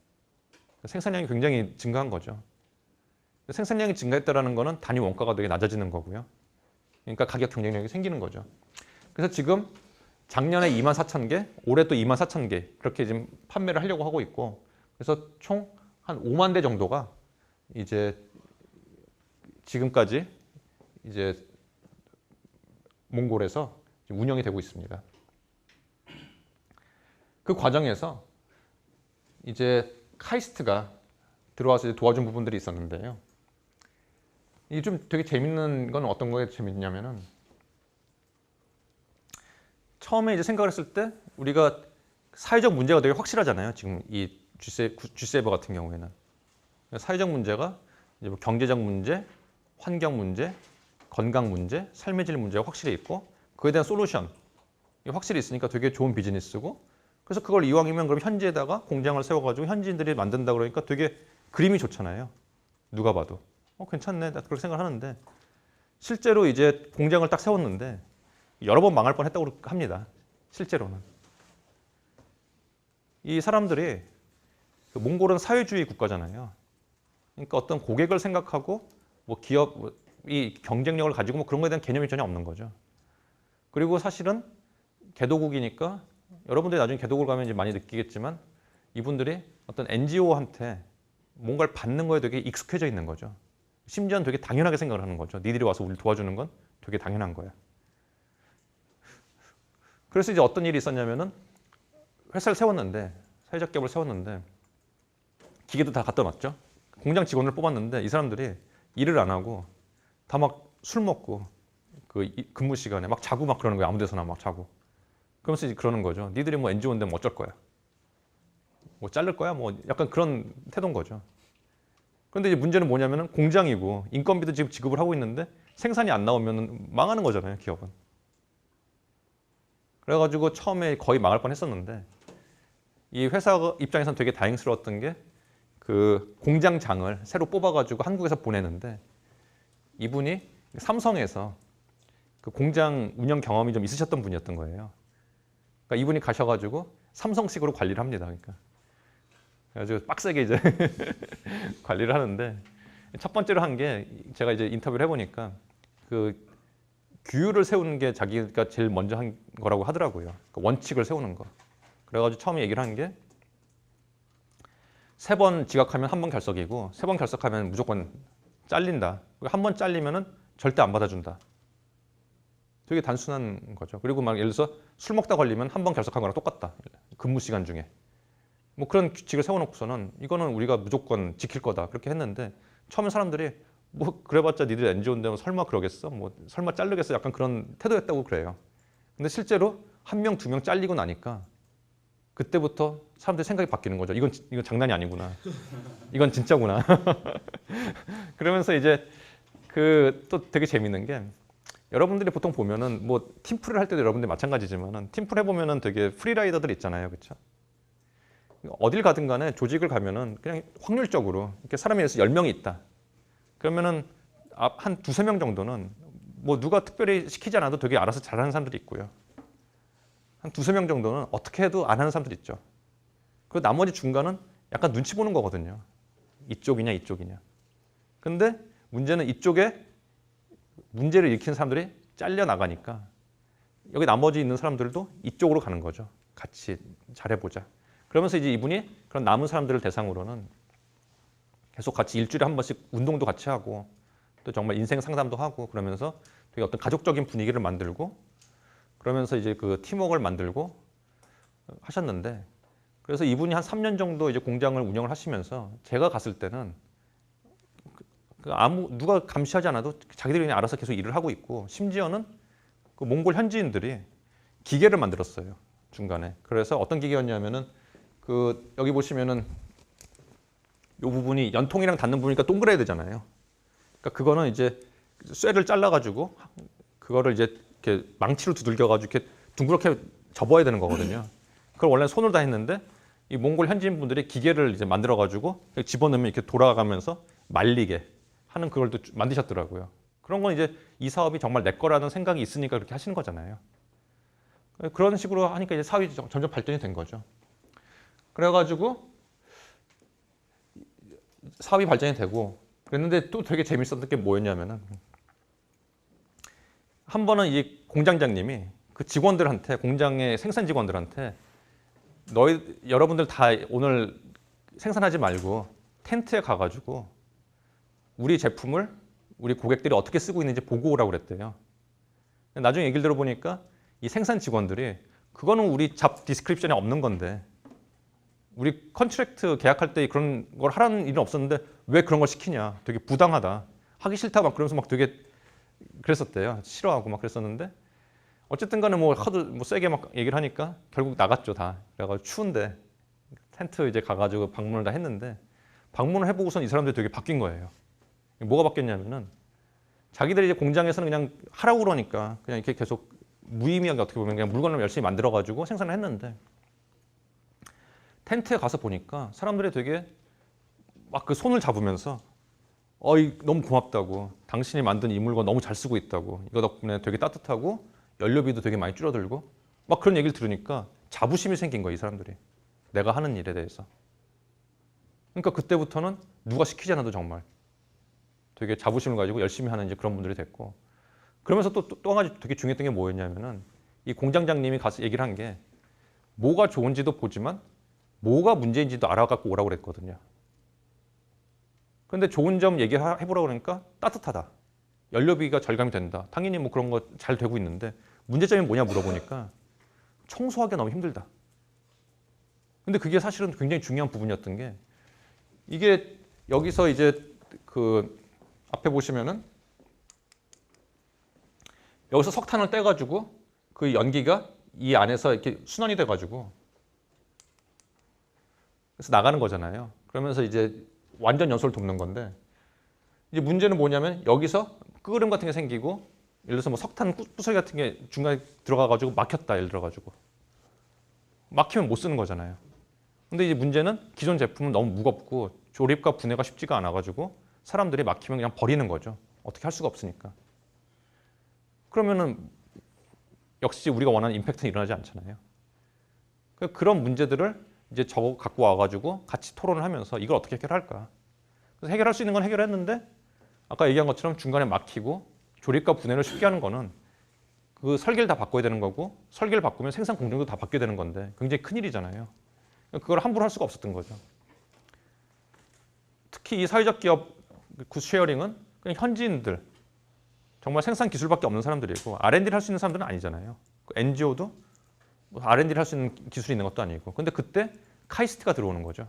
[SPEAKER 1] 생산량이 굉장히 증가한 거죠. 생산량이 증가했다는 거는 단위 원가가 되게 낮아지는 거고요. 그러니까 가격 경쟁력이 생기는 거죠. 그래서 지금 작년에 24,000개, 올해 또 24,000개 그렇게 지금 판매를 하려고 하고 있고, 그래서 총 한 5만 대 정도가 이제 지금까지 이제 몽골에서 운영이 되고 있습니다. 그 과정에서 이제 카이스트가 들어와서 이제 도와준 부분들이 있었는데요. 이게 좀 되게 재밌는 건 어떤 거에 재밌냐면은 처음에 이제 생각을 했을 때 우리가 사회적 문제가 되게 확실하잖아요. 지금 이 G세이버 같은 경우에는 사회적 문제가 이제 뭐 경제적 문제, 환경 문제, 건강 문제, 삶의 질 문제가 확실히 있고 그에 대한 솔루션이 확실히 있으니까 되게 좋은 비즈니스고, 그래서 그걸 이왕이면 그럼 현지에다가 공장을 세워가지고 현지인들이 만든다 그러니까 되게 그림이 좋잖아요. 누가 봐도 괜찮네, 나 그렇게 생각하는데 실제로 이제 공장을 딱 세웠는데 여러 번 망할 뻔했다고 합니다. 실제로는 이 사람들이 그 몽골은 사회주의 국가잖아요. 그러니까 어떤 고객을 생각하고 뭐 기업이 경쟁력을 가지고 뭐 그런 거에 대한 개념이 전혀 없는 거죠. 그리고 사실은 개도국이니까 여러분들이 나중에 개도국을 가면 이제 많이 느끼겠지만 이분들이 어떤 NGO한테 뭔가를 받는 거에 되게 익숙해져 있는 거죠. 심지어는 되게 당연하게 생각을 하는 거죠. 니들이 와서 우리를 도와주는 건 되게 당연한 거야. 그래서 이제 어떤 일이 있었냐면은 회사를 세웠는데, 사회적 기업을 세웠는데 기계도 다 갖다 놨죠. 공장 직원을 뽑았는데 이 사람들이 일을 안 하고 다 막 술 먹고 그 근무 시간에 막 자고 막 그러는 거예요. 아무 데서나 막 자고. 그러면서 이제 그러는 거죠. 니들이 뭐 NGO인데 뭐 어쩔 거야. 뭐 자를 거야. 뭐 약간 그런 태도인 거죠. 그런데 이제 문제는 뭐냐면은 공장이고 인건비도 지금 지급을 하고 있는데 생산이 안 나오면 망하는 거잖아요. 기업은. 그래가지고 처음에 거의 망할 뻔했었는데 이 회사 입장에서는 되게 다행스러웠던 게 그 공장장을 새로 뽑아가지고 한국에서 보내는데 이분이 삼성에서 그 공장 운영 경험이 좀 있으셨던 분이었던 거예요. 그러니까 이분이 가셔가지고 삼성식으로 관리를 합니다. 그러니까 그래가지고 빡세게 이제 관리를 하는데 첫 번째로 한 게 제가 이제 인터뷰를 해보니까 그 규율을 세우는 게 자기가 제일 먼저 한 거라고 하더라고요. 그 원칙을 세우는 거. 그래가지고 처음에 얘기를 한 게 3번 지각하면 1번 결석이고 3번 결석하면 무조건 잘린다. 1번 잘리면은 절대 안 받아준다. 되게 단순한 거죠. 그리고 막 예를 들어서 술 먹다 걸리면 1번 결석한 거랑 똑같다. 근무 시간 중에. 뭐 그런 규칙을 세워놓고서는 이거는 우리가 무조건 지킬 거다. 그렇게 했는데 처음에 사람들이 뭐 그래봤자 니들 NGO인데 뭐 설마 그러겠어? 뭐 설마 자르겠어? 약간 그런 태도였다고 그래요. 근데 실제로 한 명, 두 명 잘리고 나니까 그때부터 사람들의 생각이 바뀌는 거죠. 이건 장난이 아니구나. 이건 진짜구나. 그러면서 이제 그 또 되게 재밌는 게 여러분들이 보통 보면은 뭐 팀플을 할 때도 여러분들이 마찬가지지만은 팀플 해보면은 되게 프리라이더들 있잖아요, 그렇죠? 어딜 가든 간에 조직을 가면은 그냥 확률적으로 이렇게 사람이 10명이 있다. 그러면은 한 두세 명 정도는 뭐 누가 특별히 시키지 않아도 되게 알아서 잘하는 사람들이 있고요. 한 두세 명 정도는 어떻게 해도 안 하는 사람들이 있죠. 그리고 나머지 중간은 약간 눈치 보는 거거든요. 이쪽이냐 이쪽이냐. 근데 문제는 이쪽에 문제를 일으키는 사람들이 잘려 나가니까 여기 나머지 있는 사람들도 이쪽으로 가는 거죠. 같이 잘해보자. 그러면서 이제 이분이 그런 남은 사람들을 대상으로는 계속 같이 일주일에 한 번씩 운동도 같이 하고 또 정말 인생 상담도 하고 그러면서 되게 어떤 가족적인 분위기를 만들고 그러면서 이제 그 팀워크를 만들고 하셨는데 그래서 이분이 한 3년 정도 이제 공장을 운영을 하시면서 제가 갔을 때는 누가 감시하지 않아도 자기들이 그냥 알아서 계속 일을 하고 있고 심지어는 그 몽골 현지인들이 기계를 만들었어요 중간에. 그래서 어떤 기계였냐면은 그 여기 보시면은 이 부분이 연통이랑 닿는 부분이니까 동그래야 되잖아요. 그러니까 그거는 이제 쇠를 잘라가지고 그거를 이제 이렇게 망치로 두들겨가지고 이렇게 둥그렇게 접어야 되는 거거든요. 그걸 원래 손으로 다 했는데 이 몽골 현지인 분들이 기계를 이제 만들어가지고 집어넣으면 이렇게 돌아가면서 말리게 하는 그걸 또 만드셨더라고요. 그런 건 이제 이 사업이 정말 내 거라는 생각이 있으니까 그렇게 하시는 거잖아요. 그런 식으로 하니까 이제 사업이 점점 발전이 된 거죠. 그래가지고 사업이 발전이 되고 그랬는데 또 되게 재밌었던 게 뭐였냐면은 한 번은 이 공장장님이 그 직원들한테 공장의 생산 직원들한테 여러분들 다 오늘 생산하지 말고 텐트에 가가지고 우리 제품을 우리 고객들이 어떻게 쓰고 있는지 보고 오라고 그랬대요. 나중에 얘기를 들어보니까 이 생산 직원들이 그거는 우리 잡 디스크립션에 없는 건데 우리 컨트랙트 계약할 때 그런 걸 하라는 일은 없었는데 왜 그런 걸 시키냐. 되게 부당하다. 하기 싫다 막 그러면서 막 되게 그랬었대요. 싫어하고 막 그랬었는데 어쨌든 간에 뭐 하도 뭐 세게 막 얘기를 하니까 결국 나갔죠 다. 그래가지고 추운데 텐트 이제 가가지고 방문을 다 했는데 방문을 해보고선 이 사람들이 되게 바뀐 거예요. 뭐가 바뀌었냐면은 자기들이 이제 공장에서는 그냥 하라고 그러니까 그냥 이렇게 계속 무의미하게 어떻게 보면 그냥 물건을 열심히 만들어가지고 생산을 했는데 텐트에 가서 보니까 사람들이 되게 막 그 손을 잡으면서 너무 고맙다고 당신이 만든 이 물건 너무 잘 쓰고 있다고 이거 덕분에 되게 따뜻하고 연료비도 되게 많이 줄어들고 막 그런 얘기를 들으니까 자부심이 생긴 거예요 이 사람들이 내가 하는 일에 대해서. 그러니까 그때부터는 누가 시키지 않아도 정말 되게 자부심을 가지고 열심히 하는 이제 그런 분들이 됐고 그러면서 또 한 가지 되게 중요했던 게 뭐였냐면은 이 공장장님이 가서 얘기를 한 게 뭐가 좋은지도 보지만 뭐가 문제인지도 알아갖고 오라고 그랬거든요. 그런데 좋은 점 얘기해보라고 그러니까 따뜻하다. 연료비가 절감이 된다. 당연히 뭐 그런 거 잘 되고 있는데 문제점이 뭐냐 물어보니까 청소하기가 너무 힘들다. 근데 그게 사실은 굉장히 중요한 부분이었던 게 이게 여기서 이제 그 앞에 보시면은 여기서 석탄을 떼가지고 그 연기가 이 안에서 이렇게 순환이 돼가지고 그래서 나가는 거잖아요. 그러면서 이제 완전 연소를 돕는 건데 이제 문제는 뭐냐면 여기서 끓음 같은 게 생기고 예를 들어서 뭐 석탄 부서기 같은 게 중간에 들어가가지고 막혔다 예를 들어가지고 막히면 못 쓰는 거잖아요. 근데 이제 문제는 기존 제품은 너무 무겁고 조립과 분해가 쉽지가 않아가지고 사람들이 막히면 그냥 버리는 거죠. 어떻게 할 수가 없으니까. 그러면은 역시 우리가 원하는 임팩트는 일어나지 않잖아요. 그런 문제들을 이제 저거 갖고 와가지고 같이 토론을 하면서 이걸 어떻게 해결할까. 그래서 해결할 수 있는 건 해결했는데 아까 얘기한 것처럼 중간에 막히고 조립과 분해를 쉽게 하는 거는 그 설계를 다 바꿔야 되는 거고 설계를 바꾸면 생산 공정도 다 바뀌어야 되는 건데 굉장히 큰일이잖아요. 그걸 함부로 할 수가 없었던 거죠. 특히 이 사회적 기업 굿쉐어링은 그냥 현지인들 정말 생산 기술밖에 없는 사람들이고 R&D를 할 수 있는 사람들은 아니잖아요. NGO도 R&D를 할 수 있는 기술이 있는 것도 아니고. 근데 그때 카이스트가 들어오는 거죠.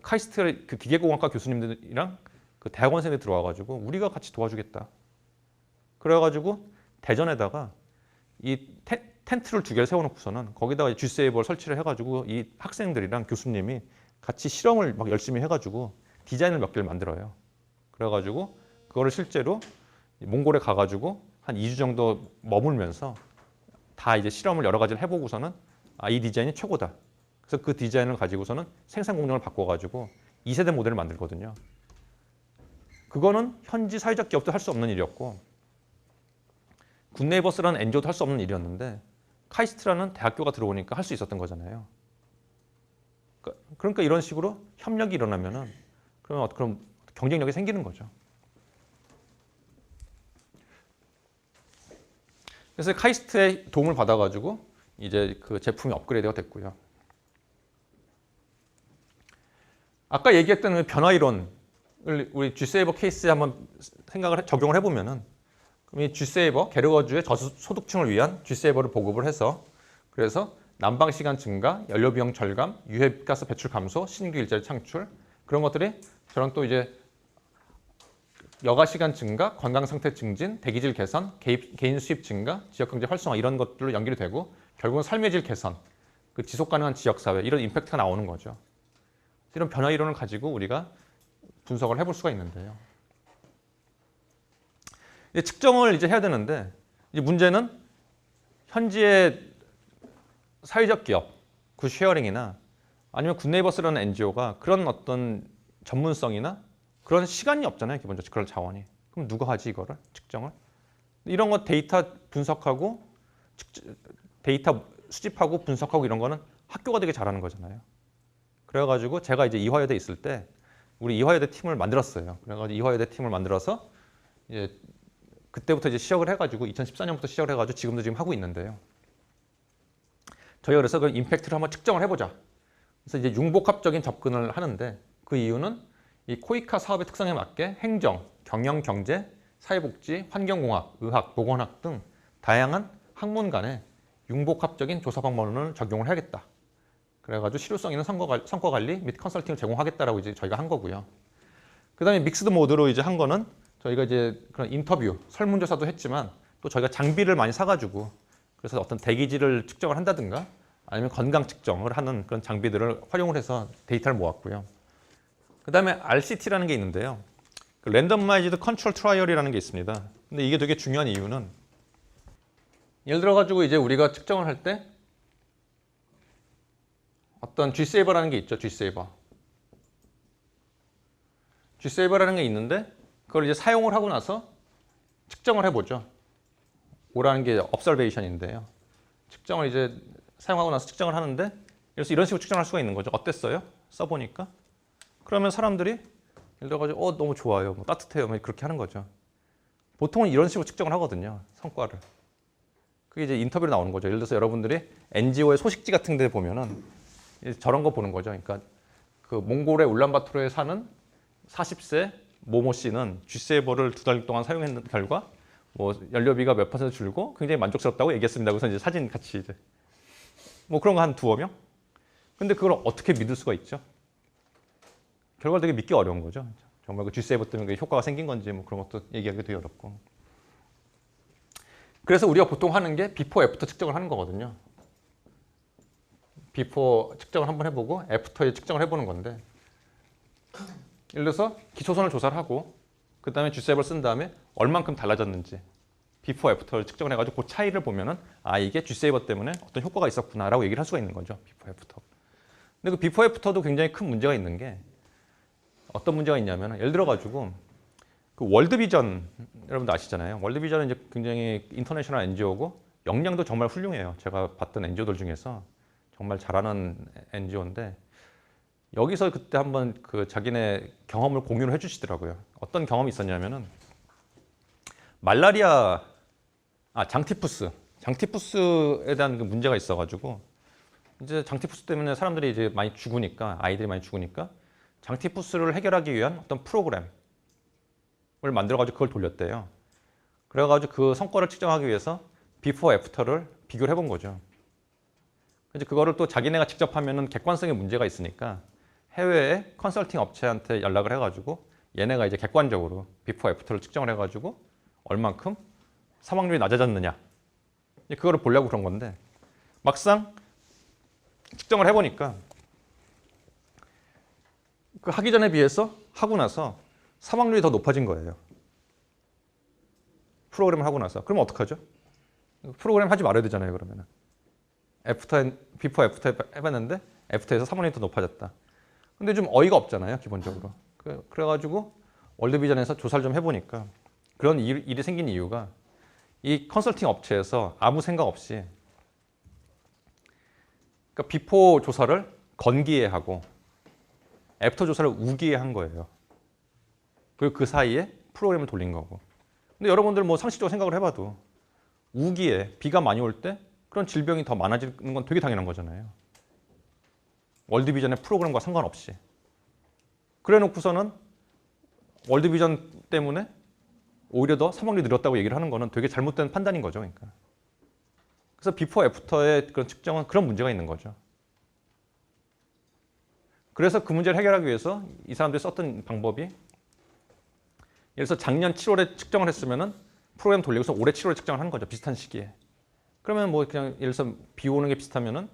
[SPEAKER 1] 카이스트 그 기계공학과 교수님들이랑 그 대학원생들이 들어와가지고 우리가 같이 도와주겠다. 그래가지고 대전에다가 이 텐트를 2개를 세워놓고서는 거기다가 G세이버를 설치를 해가지고 이 학생들이랑 교수님이 같이 실험을 막 열심히 해가지고 디자인을 몇 개를 만들어요. 그래가지고 그거를 실제로 몽골에 가가지고 한 2주 정도 머물면서 다 이제 실험을 여러 가지를 해보고서는 이 디자인이 최고다. 그래서 그 디자인을 가지고서는 생산 공정을 바꿔가지고 2세대 모델을 만들거든요. 그거는 현지 사회적 기업도 할 수 없는 일이었고 굿네이버스라는 NGO도 할 수 없는 일이었는데 카이스트라는 대학교가 들어오니까 할 수 있었던 거잖아요. 그러니까 이런 식으로 협력이 일어나면은 그럼 경쟁력이 생기는 거죠. 그래서 카이스트의 도움을 받아가지고 이제 그 제품이 업그레이드가 됐고요. 아까 얘기했던 그 변화 이론을 우리 G세이버 케이스에 한번 적용을 해보면은 그럼 이 G세이버 게르거주의 저소득층을 위한 G세이버를 보급을 해서 그래서 난방 시간 증가, 연료 비용 절감, 유해가스 배출 감소, 신규 일자리 창출 그런 것들이 저랑 또 이제 여가 시간 증가, 건강 상태 증진, 대기질 개선, 개인 수입 증가, 지역 경제 활성화 이런 것들로 연결이 되고 결국은 삶의 질 개선, 그 지속 가능한 지역 사회 이런 임팩트가 나오는 거죠. 이런 변화 이론을 가지고 우리가 분석을 해볼 수가 있는데요. 이제 측정을 이제 해야 되는데 이제 문제는 현지의 사회적 기업, 굿쉐어링이나 아니면 굿네이버스라는 NGO가 그런 어떤 전문성이나 그런 시간이 없잖아요. 기본적으로 그런 자원이. 그럼 누가 하지 이거를 측정을? 이런 거 데이터 분석하고 데이터 수집하고 분석하고 이런 거는 학교가 되게 잘하는 거잖아요. 그래가지고 제가 이제 이화여대 있을 때 우리 이화여대 팀을 만들었어요. 그래가지고 이화여대 팀을 만들어서 이제 그때부터 이제 시작을 해가지고 2014년부터 시작을 해가지고 지금도 지금 하고 있는데요. 저희가 그래서 그 임팩트를 한번 측정을 해보자. 그래서 이제 융복합적인 접근을 하는데 그 이유는 이 코이카 사업의 특성에 맞게 행정, 경영, 경제, 사회복지, 환경공학, 의학, 보건학 등 다양한 학문 간의 융복합적인 조사 방법론을 적용을 해야겠다. 그래가지고 실효성 있는 성과 관리 및 컨설팅을 제공하겠다라고 이제 저희가 한 거고요. 그다음에 믹스드 모드로 이제 한 거는 저희가 이제 그런 인터뷰, 설문조사도 했지만 또 저희가 장비를 많이 사가지고 그래서 어떤 대기질을 측정을 한다든가 아니면 건강 측정을 하는 그런 장비들을 활용을 해서 데이터를 모았고요. 그 다음에 RCT라는 게 있는데요. 랜덤마이즈드 컨트롤 트라이얼이라는 게 있습니다. 근데 이게 되게 중요한 이유는 예를 들어가지고 이제 우리가 측정을 할 때 어떤 G세이버라는 게 있죠. G세이버라는 게 있는데 그걸 이제 사용을 하고 나서 측정을 해보죠. O라는 게 observation인데요. 측정을 이제 사용하고 나서 측정을 하는데 그래서 이런 식으로 측정할 수가 있는 거죠. 어땠어요? 써보니까. 그러면 사람들이 예를 들어가지고 너무 좋아요, 뭐 따뜻해요, 뭐 그렇게 하는 거죠. 보통은 이런 식으로 측정을 하거든요. 성과를. 그게 이제 인터뷰로 나오는 거죠. 예를 들어서 여러분들이 NGO의 소식지 같은 데 보면은 저런 거 보는 거죠. 그러니까 그 몽골의 울란바토르에 사는 40세 모모 씨는 G세이버를 2달 동안 사용했는 결과 뭐 연료비가 몇 % 줄고 굉장히 만족스럽다고 얘기했습니다. 그래서 이제 사진 같이 이제 뭐 그런 거 한 2-5명? 근데 그걸 어떻게 믿을 수가 있죠? 결과를 되게 믿기 어려운 거죠. 정말 그 G세이버 때문에 효과가 생긴 건지 뭐 그런 것도 얘기하기 되게 어렵고. 그래서 우리가 보통 하는 게 비포 애프터 측정을 하는 거거든요. 비포 측정을 한번 해보고 애프터에 측정을 해보는 건데 예를 들어서 기초선을 조사를 하고 그 다음에 G세이버를 쓴 다음에 얼만큼 달라졌는지 비포 애프터를 측정을 해가지고 그 차이를 보면은 이게 G세이버 때문에 어떤 효과가 있었구나라고 얘기를 할 수가 있는 거죠. 비포 애프터. 근데 그 비포 애프터도 굉장히 큰 문제가 있는 게 어떤 문제가 있냐면 예를 들어가지고 그 월드비전 여러분들 아시잖아요. 월드비전은 이제 굉장히 인터내셔널 NGO고 역량도 정말 훌륭해요. 제가 봤던 NGO들 중에서 정말 잘하는 NGO인데 여기서 그때 한번 그 자기네 경험을 공유를 해주시더라고요. 어떤 경험이 있었냐면은 말라리아, 장티푸스에 대한 그 문제가 있어가지고 이제 장티푸스 때문에 사람들이 이제 많이 죽으니까 아이들이 많이 죽으니까 장티푸스를 해결하기 위한 어떤 프로그램을 만들어가지고 그걸 돌렸대요. 그래가지고 그 성과를 측정하기 위해서 비포 애프터를 비교를 해본 거죠. 이제 그거를 또 자기네가 직접 하면은 객관성에 문제가 있으니까 해외의 컨설팅 업체한테 연락을 해가지고 얘네가 이제 객관적으로 비포 애프터를 측정을 해가지고 얼만큼 사망률이 낮아졌느냐 그거를 보려고 그런 건데 막상 측정을 해보니까 그 하기 전에 비해서 하고 나서 사망률이 더 높아진 거예요. 프로그램을 하고 나서. 그러면 어떡하죠? 프로그램 하지 말아야 되잖아요. 그러면은 비포 애프터 해봤는데 애프터에서 사망률이 더 높아졌다. 근데 좀 어이가 없잖아요. 기본적으로. 그래가지고 월드비전에서 조사를 좀 해보니까 그런 일이 생긴 이유가 이 컨설팅 업체에서 아무 생각 없이 그러니까 비포 조사를 건기해하고 애프터 조사를 우기해한 거예요. 그리고 그 사이에 프로그램을 돌린 거고. 근데 여러분들 뭐 상식적으로 생각을 해봐도 우기에 비가 많이 올 때 그런 질병이 더 많아지는 건 되게 당연한 거잖아요. 월드비전의 프로그램과 상관없이. 그래 놓고서는 월드비전 때문에 오히려 더 사망률이 늘었다고 얘기를 하는 거는 되게 잘못된 판단인 거죠. 그러니까. 그래서 비포 애프터의 그런 측정은 그런 문제가 있는 거죠. 그래서 그 문제를 해결하기 위해서 이 사람들이 썼던 방법이 예를 들어서 작년 7월에 측정을 했으면은 프로그램 돌리고서 올해 7월에 측정을 한 거죠. 비슷한 시기에. 그러면 뭐 그냥 예를 들어서 비 오는 게 비슷하면은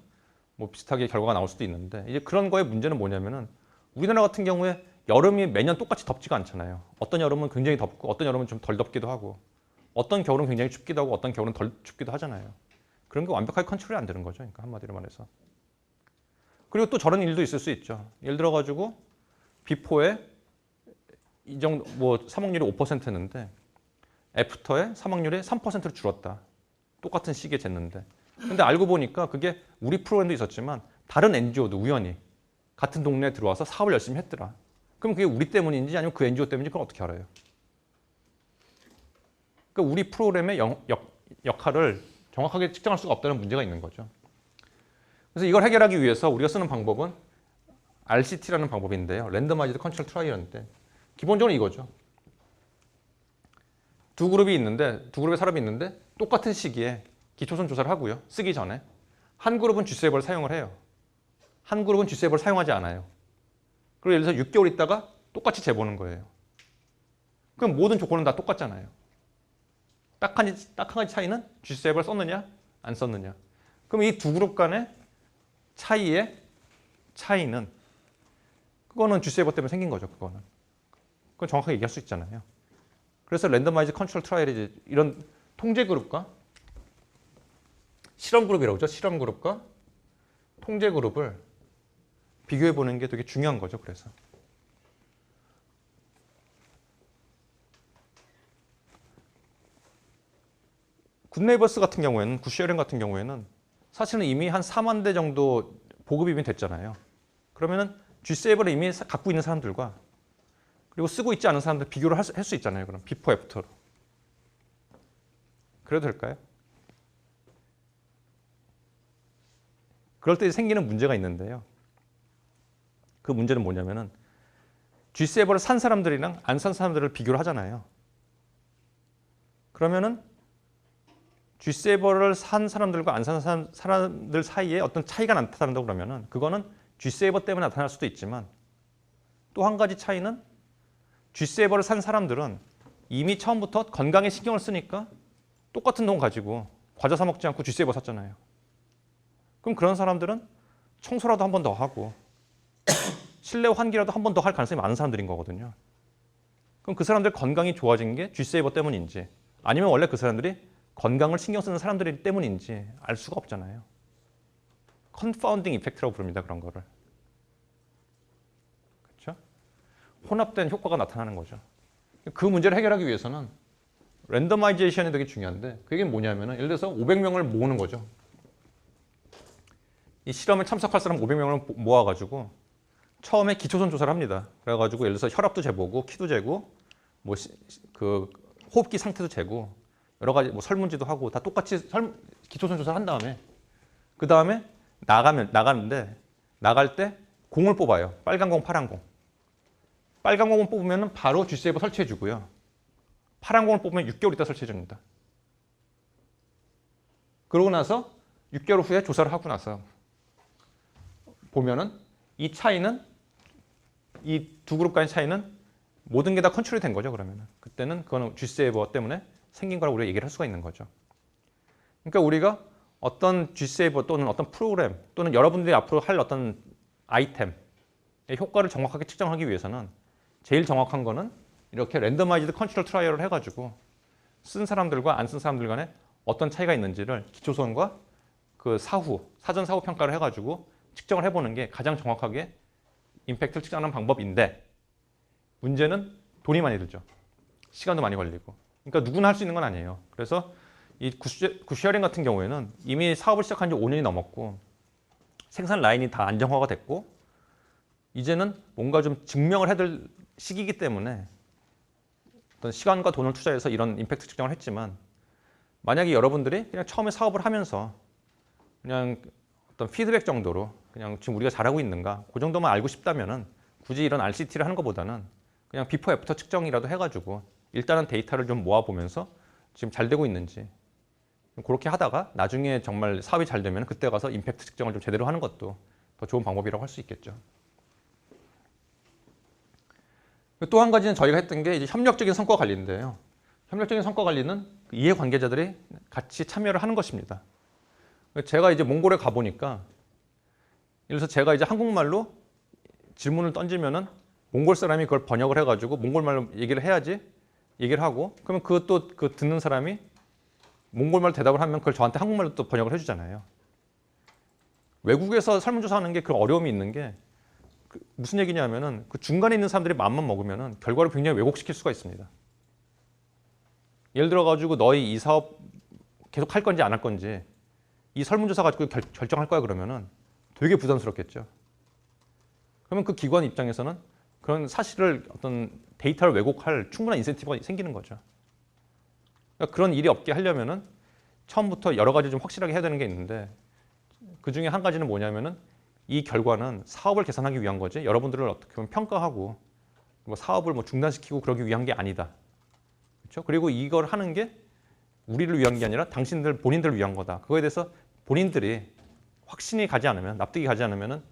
[SPEAKER 1] 뭐 비슷하게 결과가 나올 수도 있는데 이제 그런 거의 문제는 뭐냐면은 우리나라 같은 경우에 여름이 매년 똑같이 덥지가 않잖아요. 어떤 여름은 굉장히 덥고 어떤 여름은 좀 덜 덥기도 하고 어떤 겨울은 굉장히 춥기도 하고 어떤 겨울은 덜 춥기도 하잖아요. 그런 게 완벽하게 컨트롤이 안 되는 거죠. 그러니까 한마디로 말해서. 그리고 또 저런 일도 있을 수 있죠. 예를 들어 가지고 비포에 이 정도 뭐 사망률이 5%였는데 애프터에 사망률이 3%로 줄었다. 똑같은 시기에 쟀는데. 근데 알고 보니까 그게 우리 프로그램도 있었지만 다른 NGO도 우연히 같은 동네에 들어와서 사업을 열심히 했더라. 그럼 그게 우리 때문인지 아니면 그 NGO 때문인지 그건 어떻게 알아요? 그러니까 우리 프로그램의 역할을 정확하게 측정할 수가 없다는 문제가 있는 거죠. 그래서 이걸 해결하기 위해서 우리가 쓰는 방법은 RCT라는 방법인데요. 랜더마이즈드 컨트롤 트라이얼인데 기본적으로 이거죠. 두 그룹의 사람이 있는데 똑같은 시기에 기초선 조사를 하고요. 쓰기 전에. 한 그룹은 G세이버를 사용을 해요. 한 그룹은 G세이버를 사용하지 않아요. 그리고 예를 들어서 6개월 있다가 똑같이 재보는 거예요. 그럼 모든 조건은 다 똑같잖아요. 딱 한 가지 차이는 G세이버를 썼느냐 안 썼느냐. 그럼 이 두 그룹 간의 차이는 그거는 G세이버 때문에 생긴 거죠. 그건 정확하게 얘기할 수 있잖아요. 그래서 랜더마이즈 컨트롤 트라이얼이 이런 통제 그룹과 실험 그룹이라고 하죠. 실험 그룹과 통제 그룹을 비교해 보는 게 되게 중요한 거죠. 그래서 굿네이버스 같은 경우에는 굿쉐어링 같은 경우에는 사실은 이미 한 4만 대 정도 보급이 이미 됐잖아요. 그러면은 G세이버를 이미 갖고 있는 사람들과 그리고 쓰고 있지 않은 사람들 비교를 할 수 있잖아요. 그럼 비포 애프터로. 그래도 될까요? 그럴 때 생기는 문제가 있는데요. 그 문제는 뭐냐면은 G세이버를 산 사람들이랑 안 산 사람들을 비교를 하잖아요. 그러면은 G세이버를 산 사람들과 안 산 사람들 사이에 어떤 차이가 나타난다고 그러면은 그거는 G세이버 때문에 나타날 수도 있지만 또 한 가지 차이는 G세이버를 산 사람들은 이미 처음부터 건강에 신경을 쓰니까 똑같은 돈 가지고 과자 사 먹지 않고 G세이버 샀잖아요. 그럼 그런 사람들은 청소라도 한 번 더 하고 실내 환기라도 한 번 더 할 가능성이 많은 사람들인 거거든요. 그럼 그 사람들 건강이 좋아진 게 G세이버 때문인지 아니면 원래 그 사람들이 건강을 신경 쓰는 사람들이 때문인지 알 수가 없잖아요. 컨파운딩 이펙트라고 부릅니다. 그런 거를. 그렇죠? 혼합된 효과가 나타나는 거죠. 그 문제를 해결하기 위해서는 랜더마이제이션이 되게 중요한데 그게 뭐냐면은 예를 들어서 500명을 모으는 거죠. 이 실험에 참석할 사람 500명을 모아가지고 처음에 기초선 조사를 합니다. 그래가지고 예를 들어서 혈압도 재보고 키도 재고 뭐 그 호흡기 상태도 재고 여러 가지 뭐 설문지도 하고 다 똑같이 기초선 조사를 한 다음에 그 다음에 나가는데 나갈 때 공을 뽑아요. 빨간 공, 파란 공. 빨간 공을 뽑으면 바로 G세이버 설치해 주고요. 파란 공을 뽑으면 6개월 있다 설치해 줍니다. 그러고 나서 6개월 후에 조사를 하고 나서 보면은 이 차이는 이 두 그룹 간의 차이는 모든 게 다 컨트롤이 된 거죠. 그러면 그때는 그거는 G세이버 때문에 생긴 거라고 우리가 얘기를 할 수가 있는 거죠. 그러니까 우리가 어떤 G세이버 또는 어떤 프로그램 또는 여러분들이 앞으로 할 어떤 아이템의 효과를 정확하게 측정하기 위해서는 제일 정확한 거는 이렇게 랜더마이즈드 컨트롤 트라이얼을 해가지고 쓴 사람들과 안 쓴 사람들 간에 어떤 차이가 있는지를 기초선과 그 사전 사후 평가를 해가지고 측정을 해보는 게 가장 정확하게 임팩트를 측정하는 방법인데 문제는 돈이 많이 들죠. 시간도 많이 걸리고. 그러니까 누구나 할 수 있는 건 아니에요. 그래서 이 굿쉐어링 같은 경우에는 이미 사업을 시작한 지 5년이 넘었고 생산 라인이 다 안정화가 됐고 이제는 뭔가 좀 증명을 해야 될 시기이기 때문에 어떤 시간과 돈을 투자해서 이런 임팩트 측정을 했지만 만약에 여러분들이 그냥 처음에 사업을 하면서 그냥 어떤 피드백 정도로 그냥 지금 우리가 잘하고 있는가 그 정도만 알고 싶다면은 굳이 이런 RCT를 하는 것보다는 그냥 비포 애프터 측정이라도 해가지고 일단은 데이터를 좀 모아보면서 지금 잘 되고 있는지 그렇게 하다가 나중에 정말 사업이 잘 되면 그때 가서 임팩트 측정을 좀 제대로 하는 것도 더 좋은 방법이라고 할 수 있겠죠. 또 한 가지는 저희가 했던 게 이제 협력적인 성과 관리인데요. 협력적인 성과 관리는 이해관계자들이 같이 참여를 하는 것입니다. 제가 이제 몽골에 가보니까 예를 들어서 제가 이제 한국말로 질문을 던지면은 몽골 사람이 그걸 번역을 해가지고 몽골말로 얘기를 해야지 얘기를 하고 그러면 그것도 그 듣는 사람이 몽골말로 대답을 하면 그걸 저한테 한국말로 또 번역을 해주잖아요. 외국에서 설문조사하는 게 그런 어려움이 있는 게 무슨 얘기냐면은 그 중간에 있는 사람들이 마음만 먹으면은 결과를 굉장히 왜곡시킬 수가 있습니다. 예를 들어가지고 너희 이 사업 계속 할 건지 안 할 건지 이 설문조사 가지고 결정할 거야 그러면은 되게 부담스럽겠죠. 그러면 그 기관 입장에서는 그런 사실을 어떤 데이터를 왜곡할 충분한 인센티브가 생기는 거죠. 그러니까 그런 일이 없게 하려면은 처음부터 여러 가지 좀 확실하게 해야 되는 게 있는데 그 중에 한 가지는 뭐냐면은 이 결과는 사업을 개선하기 위한 거지 여러분들을 어떻게 보면 평가하고 뭐 사업을 뭐 중단시키고 그러기 위한 게 아니다. 그렇죠? 그리고 이걸 하는 게 우리를 위한 게 아니라 당신들 본인들을 위한 거다. 그거에 대해서 본인들이 확신이 가지 않으면 납득이 가지 않으면은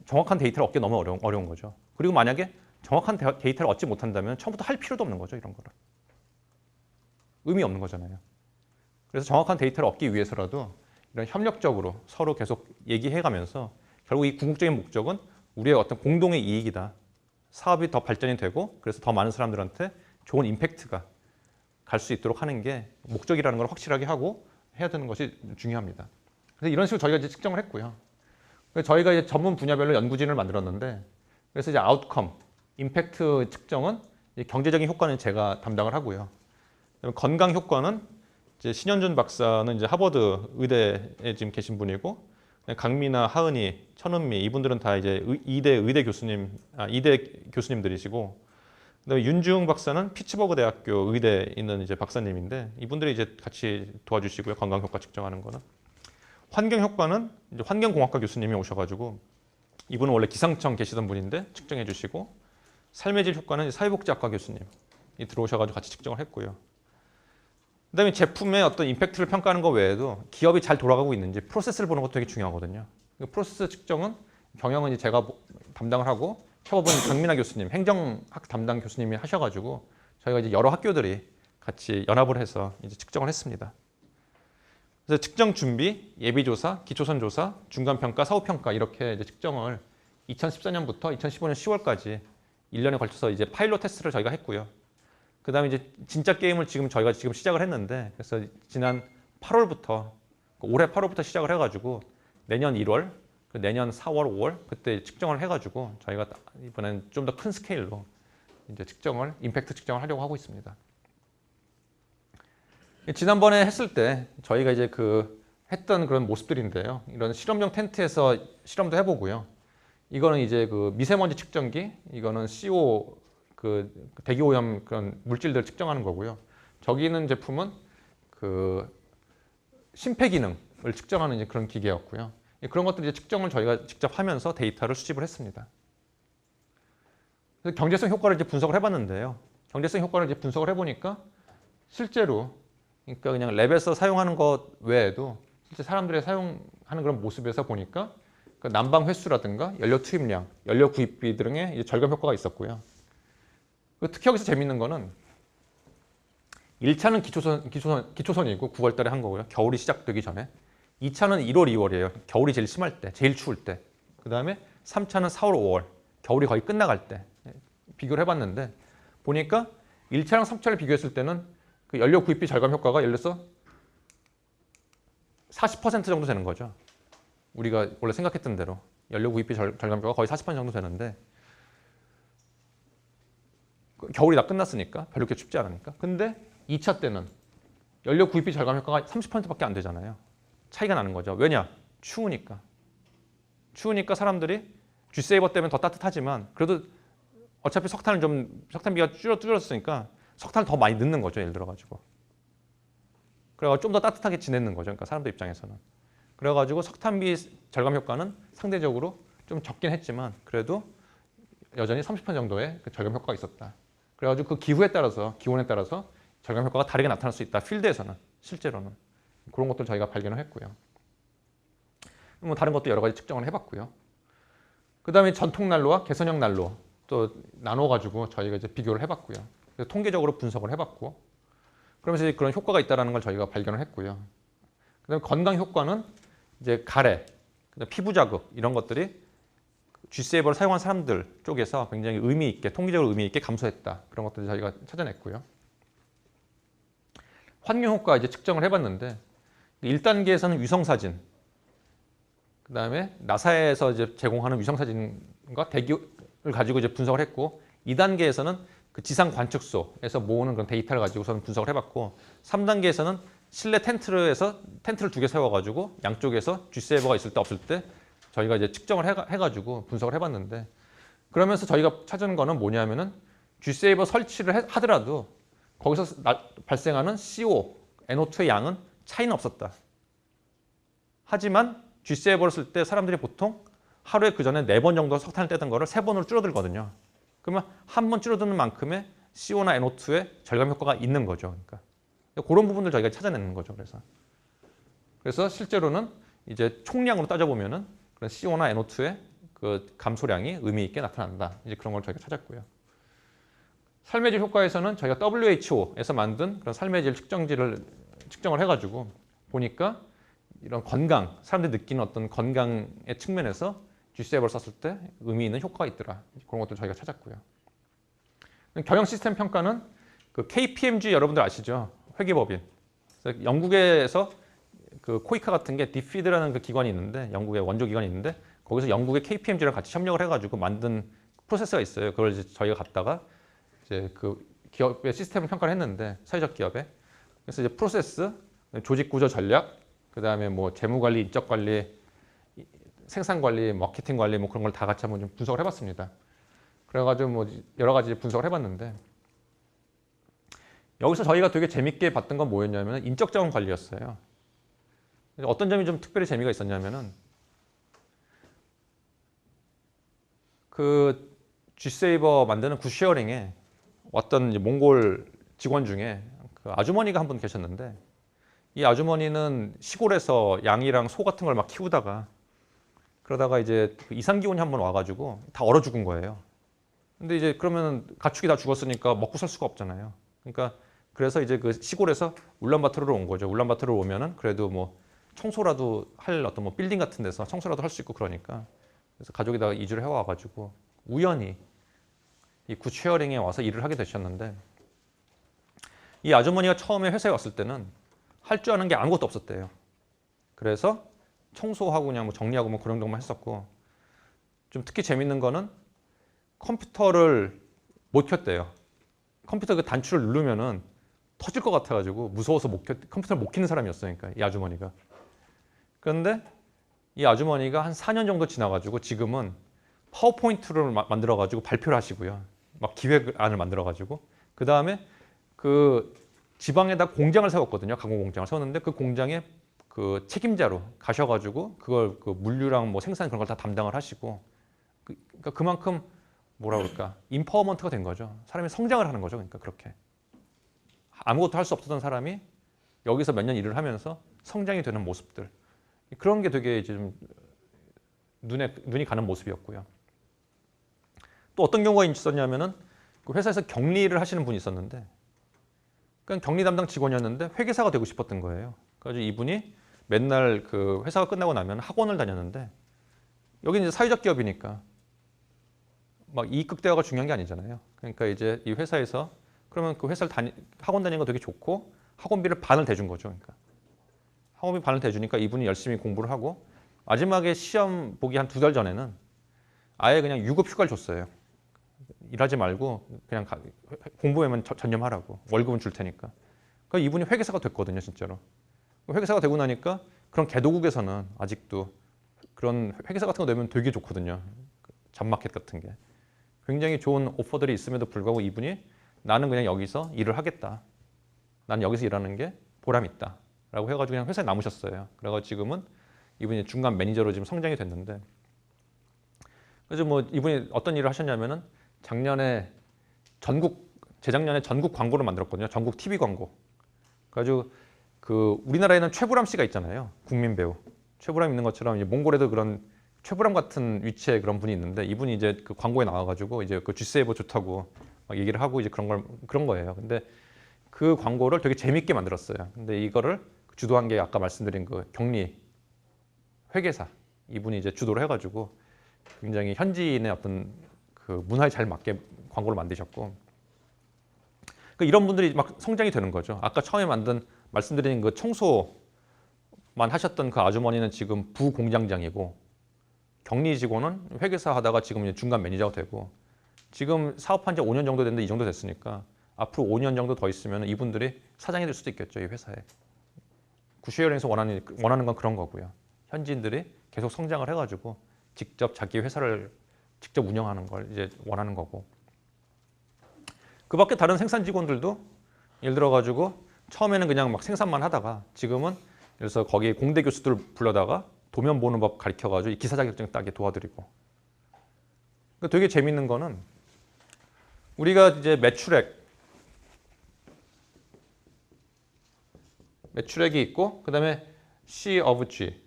[SPEAKER 1] 정확한 데이터를 얻기 너무 어려운 거죠. 그리고 만약에 정확한 데이터를 얻지 못한다면 처음부터 할 필요도 없는 거죠. 이런 거를. 의미 없는 거잖아요. 그래서 정확한 데이터를 얻기 위해서라도 이런 협력적으로 서로 계속 얘기해가면서 결국 이 궁극적인 목적은 우리의 어떤 공동의 이익이다. 사업이 더 발전이 되고 그래서 더 많은 사람들한테 좋은 임팩트가 갈 수 있도록 하는 게 목적이라는 걸 확실하게 하고 해야 되는 것이 중요합니다. 그래서 이런 식으로 저희가 이제 측정을 했고요. 그래서 저희가 이제 전문 분야별로 연구진을 만들었는데 그래서 이제 아웃컴, 임팩트 측정은 이제 경제적인 효과는 제가 담당을 하고요. 건강 효과는 이제 신현준 박사는 이제 하버드 의대에 지금 계신 분이고 강미나 하은이, 천은미 이분들은 다 이제 이대 교수님들이시고 그다음에 윤주웅 박사는 피츠버그 대학교 의대에 있는 이제 박사님인데 이분들이 이제 같이 도와주시고요. 건강 효과 측정하는 거는 환경 효과는 이제 환경공학과 교수님이 오셔가지고 이분은 원래 기상청 계시던 분인데 측정해 주시고 삶의 질 효과는 사회복지학과 교수님이 들어오셔가지고 같이 측정을 했고요. 그다음에 제품의 어떤 임팩트를 평가하는 것 외에도 기업이 잘 돌아가고 있는지 프로세스를 보는 것도 되게 중요하거든요. 프로세스 측정은 경영은 이제 제가 담당을 하고 협업은 강민아 교수님, 행정학 담당 교수님이 하셔가지고 저희가 이제 여러 학교들이 같이 연합을 해서 이제 측정을 했습니다. 그래서 측정 준비, 예비 조사, 기초선 조사, 중간 평가, 사후 평가 이렇게 이제 측정을 2014년부터 2015년 10월까지 1년에 걸쳐서 이제 파일럿 테스트를 저희가 했고요. 그다음에 이제 진짜 게임을 저희가 지금 시작을 했는데 그래서 지난 8월부터 올해 8월부터 시작을 해가지고 내년 1월, 내년 4월, 5월 그때 측정을 해가지고 저희가 이번엔 좀 더 큰 스케일로 이제 측정을 임팩트 측정을 하려고 하고 있습니다. 지난번에 했을 때 저희가 이제 했던 그런 모습들인데요. 이런 실험용 텐트에서 실험도 해보고요. 이거는 이제 미세먼지 측정기, 이거는 CO 대기 오염 그런 물질들 측정하는 거고요. 저기 있는 제품은 심폐 기능을 측정하는 이제 그런 기계였고요. 그런 것들 이제 측정을 저희가 직접 하면서 데이터를 수집을 했습니다. 그래서 경제성 효과를 이제 분석을 해봤는데요. 경제성 효과를 이제 분석을 해보니까 실제로 그러니까 그냥 랩에서 사용하는 것 외에도 실제 사람들이 사용하는 그런 모습에서 보니까 난방 횟수라든가 연료 투입량, 연료 구입비 등의 절감 효과가 있었고요. 특히 여기서 재밌는 거는 1차는 기초선이고 9월 달에 한 거고요. 겨울이 시작되기 전에. 2차는 1월, 2월이에요. 겨울이 제일 심할 때, 제일 추울 때. 그 다음에 3차는 4월, 5월. 겨울이 거의 끝나갈 때. 비교를 해봤는데 보니까 1차랑 3차를 비교했을 때는 그 연료 구입비 절감 효과가 예를 들어서 40% 정도 되는 거죠. 우리가 원래 생각했던 대로 연료 구입비 절감 효과가 거의 40% 정도 되는데 겨울이 다 끝났으니까 별로 그렇게 춥지 않으니까. 근데 2차 때는 연료 구입비 절감 효과가 30%밖에 안 되잖아요. 차이가 나는 거죠. 왜냐? 추우니까. 추우니까 사람들이 G세이버 때문에 더 따뜻하지만 그래도 어차피 석탄비가 줄었으니까 석탄을 더 많이 넣는 거죠. 예를 들어가지고. 그래가지고 좀 더 따뜻하게 지내는 거죠. 그러니까 사람들 입장에서는. 그래가지고 석탄비 절감 효과는 상대적으로 좀 적긴 했지만 그래도 여전히 30% 정도의 그 절감 효과가 있었다. 그래가지고 그 기후에 따라서, 기온에 따라서 절감 효과가 다르게 나타날 수 있다. 필드에서는, 실제로는. 그런 것들 저희가 발견을 했고요. 뭐 다른 것도 여러 가지 측정을 해봤고요. 그 다음에 전통 난로와 개선형 난로 또 나눠가지고 저희가 이제 비교를 해봤고요. 그래서 통계적으로 분석을 해봤고, 그러면서 이제 그런 효과가 있다는 걸 저희가 발견을 했고요. 그 다음에 건강 효과는 이제 가래, 피부 자극 이런 것들이 G세이버를 사용한 사람들 쪽에서 굉장히 의미 있게, 통계적으로 의미 있게 감소했다. 그런 것들을 저희가 찾아냈고요. 환경 효과 이제 측정을 해봤는데 1단계에서는 위성사진, 그 다음에 나사에서 이제 제공하는 위성사진과 대기를 가지고 이제 분석을 했고, 2단계에서는 그 지상 관측소에서 모으는 그런 데이터를 가지고서는 분석을 해봤고, 3단계에서는 실내 텐트를 2개 세워가지고 양쪽에서 G세이버가 있을 때 없을 때 저희가 이제 측정을 해가지고 분석을 해봤는데, 그러면서 저희가 찾은 거는 뭐냐면은 G세이버 설치를 하더라도 거기서 발생하는 CO, NO2의 양은 차이는 없었다. 하지만 G세이버를 쓸 때 사람들이 보통 하루에 그 전에 4번 정도 석탄을 떼던 거를 3번으로 줄어들거든요. 그러면 한 번 줄어드는 만큼의 CO나 NO2의 절감 효과가 있는 거죠. 그러니까 그런 부분들 저희가 찾아내는 거죠. 그래서 실제로는 이제 총량으로 따져보면은 그런 CO나 NO2의 그 감소량이 의미 있게 나타난다. 이제 그런 걸 저희가 찾았고요. 삶의 질 효과에서는 저희가 WHO에서 만든 그런 삶의 질 측정을 해가지고 보니까 이런 건강, 사람들이 느끼는 어떤 건강의 측면에서 G세이버를 썼을 때 의미 있는 효과가 있더라. 그런 것들 저희가 찾았고요. 경영 시스템 평가는 그 KPMG 여러분들 아시죠? 회계법인. 영국에서 그 코이카 같은 게 디피드라는 그 기관이 있는데, 영국의 원조 기관이 있는데, 거기서 영국의 KPMG랑 같이 협력을 해가지고 만든 프로세스가 있어요. 그걸 이제 저희가 갖다가 이제 그 기업의 시스템을 평가를 했는데, 사회적 기업에. 그래서 이제 프로세스, 조직 구조 전략, 그 다음에 뭐 재무 관리, 인적 관리, 생산 관리, 마케팅 관리 뭐 그런 걸 다 같이 한번 좀 분석을 해봤습니다. 그래가지고 뭐 여러 가지 분석을 해봤는데, 여기서 저희가 되게 재밌게 봤던 건 뭐였냐면 인적 자원 관리였어요. 어떤 점이 좀 특별히 재미가 있었냐면은 그 G세이버 만드는 굿쉐어링에 왔던 이제 몽골 직원 중에 그 아주머니가 한 분 계셨는데, 이 아주머니는 시골에서 양이랑 소 같은 걸 막 키우다가 그러다가 이제 이상 기온이 한 번 와가지고 다 얼어 죽은 거예요. 근데 이제 그러면 가축이 다 죽었으니까 먹고 살 수가 없잖아요. 그러니까 그래서 이제 그 시골에서 울란바토르로 온 거죠. 울란바토르로 오면은 그래도 뭐 청소라도 할 어떤 뭐 빌딩 같은 데서 청소라도 할 수 있고 그러니까, 그래서 가족이 다 이주를 해와가지고 우연히 이 굿쉐어링에 와서 일을 하게 되셨는데, 이 아주머니가 처음에 회사에 왔을 때는 할 줄 아는 게 아무것도 없었대요. 그래서 청소하고 그냥 뭐 정리하고 뭐 그런 정도만 했었고, 좀 특히 재밌는 거는 컴퓨터를 못 켰대요. 컴퓨터 그 단추를 누르면은 터질 것 같아가지고 무서워서 컴퓨터를 못 켜는 사람이었어요. 그러니까 이 아주머니가. 그런데 이 아주머니가 한 4년 정도 지나가지고 지금은 파워포인트를 만들어가지고 발표를 하시고요. 막 기획안을 만들어가지고, 그 다음에 그 지방에다 공장을 세웠거든요. 가공 공장을 세웠는데 그 공장에 그 책임자로 가셔가지고 그걸 그 물류랑 뭐 생산 그런 걸 다 담당을 하시고, 그러니까 그만큼 뭐라 그럴까, 인파워먼트가 된 거죠. 사람이 성장을 하는 거죠. 그러니까 그렇게 아무것도 할 수 없었던 사람이 여기서 몇 년 일을 하면서 성장이 되는 모습들, 그런 게 되게 이제 좀 눈이 가는 모습이었고요. 또 어떤 경우가 있었냐면은 그 회사에서 격리를 하시는 분이 있었는데, 그냥 격리 담당 직원이었는데 회계사가 되고 싶었던 거예요. 그래서 이분이 맨날 그 회사가 끝나고 나면 학원을 다녔는데, 여기는 이제 사회적 기업이니까 막 이익 극대화가 중요한 게 아니잖아요. 그러니까 이제 이 회사에서 그러면 그 회사를 학원 다니는 거 되게 좋고 학원비를 반을 대준 거죠. 그러니까 학원비 반을 대주니까 이분이 열심히 공부를 하고 마지막에 시험 보기 한 2달 전에는 아예 그냥 유급 휴가를 줬어요. 일하지 말고 그냥 공부에만 전념하라고. 월급은 줄 테니까. 그러니까 이분이 회계사가 됐거든요, 진짜로. 회계사가 되고 나니까 그런 개도국에서는 아직도 그런 회계사 같은 거 내면 되게 좋거든요. 잡마켓 같은 게. 굉장히 좋은 오퍼들이 있음에도 불구하고 이분이 나는 그냥 여기서 일을 하겠다. 나는 여기서 일하는 게 보람 있다. 라고 해가지고 그냥 회사에 남으셨어요. 그래가지고 지금은 이분이 중간 매니저로 지금 성장이 됐는데, 그래서 뭐 이분이 어떤 일을 하셨냐면은 재작년에 전국 광고를 만들었거든요. 전국 TV 광고. 그래가지고 그 우리나라에는 최불암 씨가 있잖아요. 국민 배우. 최불암 있는 것처럼 이제 몽골에도 그런 최불암 같은 위치에 그런 분이 있는데, 이분이 이제 그 광고에 나와가지고 이제 그 G세이버 좋다고 막 얘기를 하고 이제 그런 거예요. 근데 그 광고를 되게 재밌게 만들었어요. 근데 이거를 주도한 게 아까 말씀드린 그 격리 회계사 이분이 이제 주도를 해가지고 굉장히 현지인의 어떤 그 문화에 잘 맞게 광고를 만드셨고, 그 이런 분들이 막 성장이 되는 거죠. 아까 처음에 말씀드린 그 청소만 하셨던 그 아주머니는 지금 부공장장이고, 격리 직원은 회계사 하다가 지금 이제 중간 매니저가 되고, 지금 사업한 지 5년 정도 됐는데 이 정도 됐으니까 앞으로 5년 정도 더 있으면 이분들이 사장이 될 수도 있겠죠, 이 회사에. 구쉐어링에서 원하는 건 그런 거고요. 현지인들이 계속 성장을 해가지고 직접 자기 회사를 직접 운영하는 걸 이제 원하는 거고. 그 밖에 다른 생산 직원들도 예를 들어가지고 처음에는 그냥 막 생산만 하다가 지금은 그래서 거기 공대 교수들 불러다가 도면 보는 법 가르쳐가지고 기사 자격증 따게 도와드리고. 그러니까 되게 재밌는 거는 우리가 이제 매출액이 있고, 그 다음에 C of G,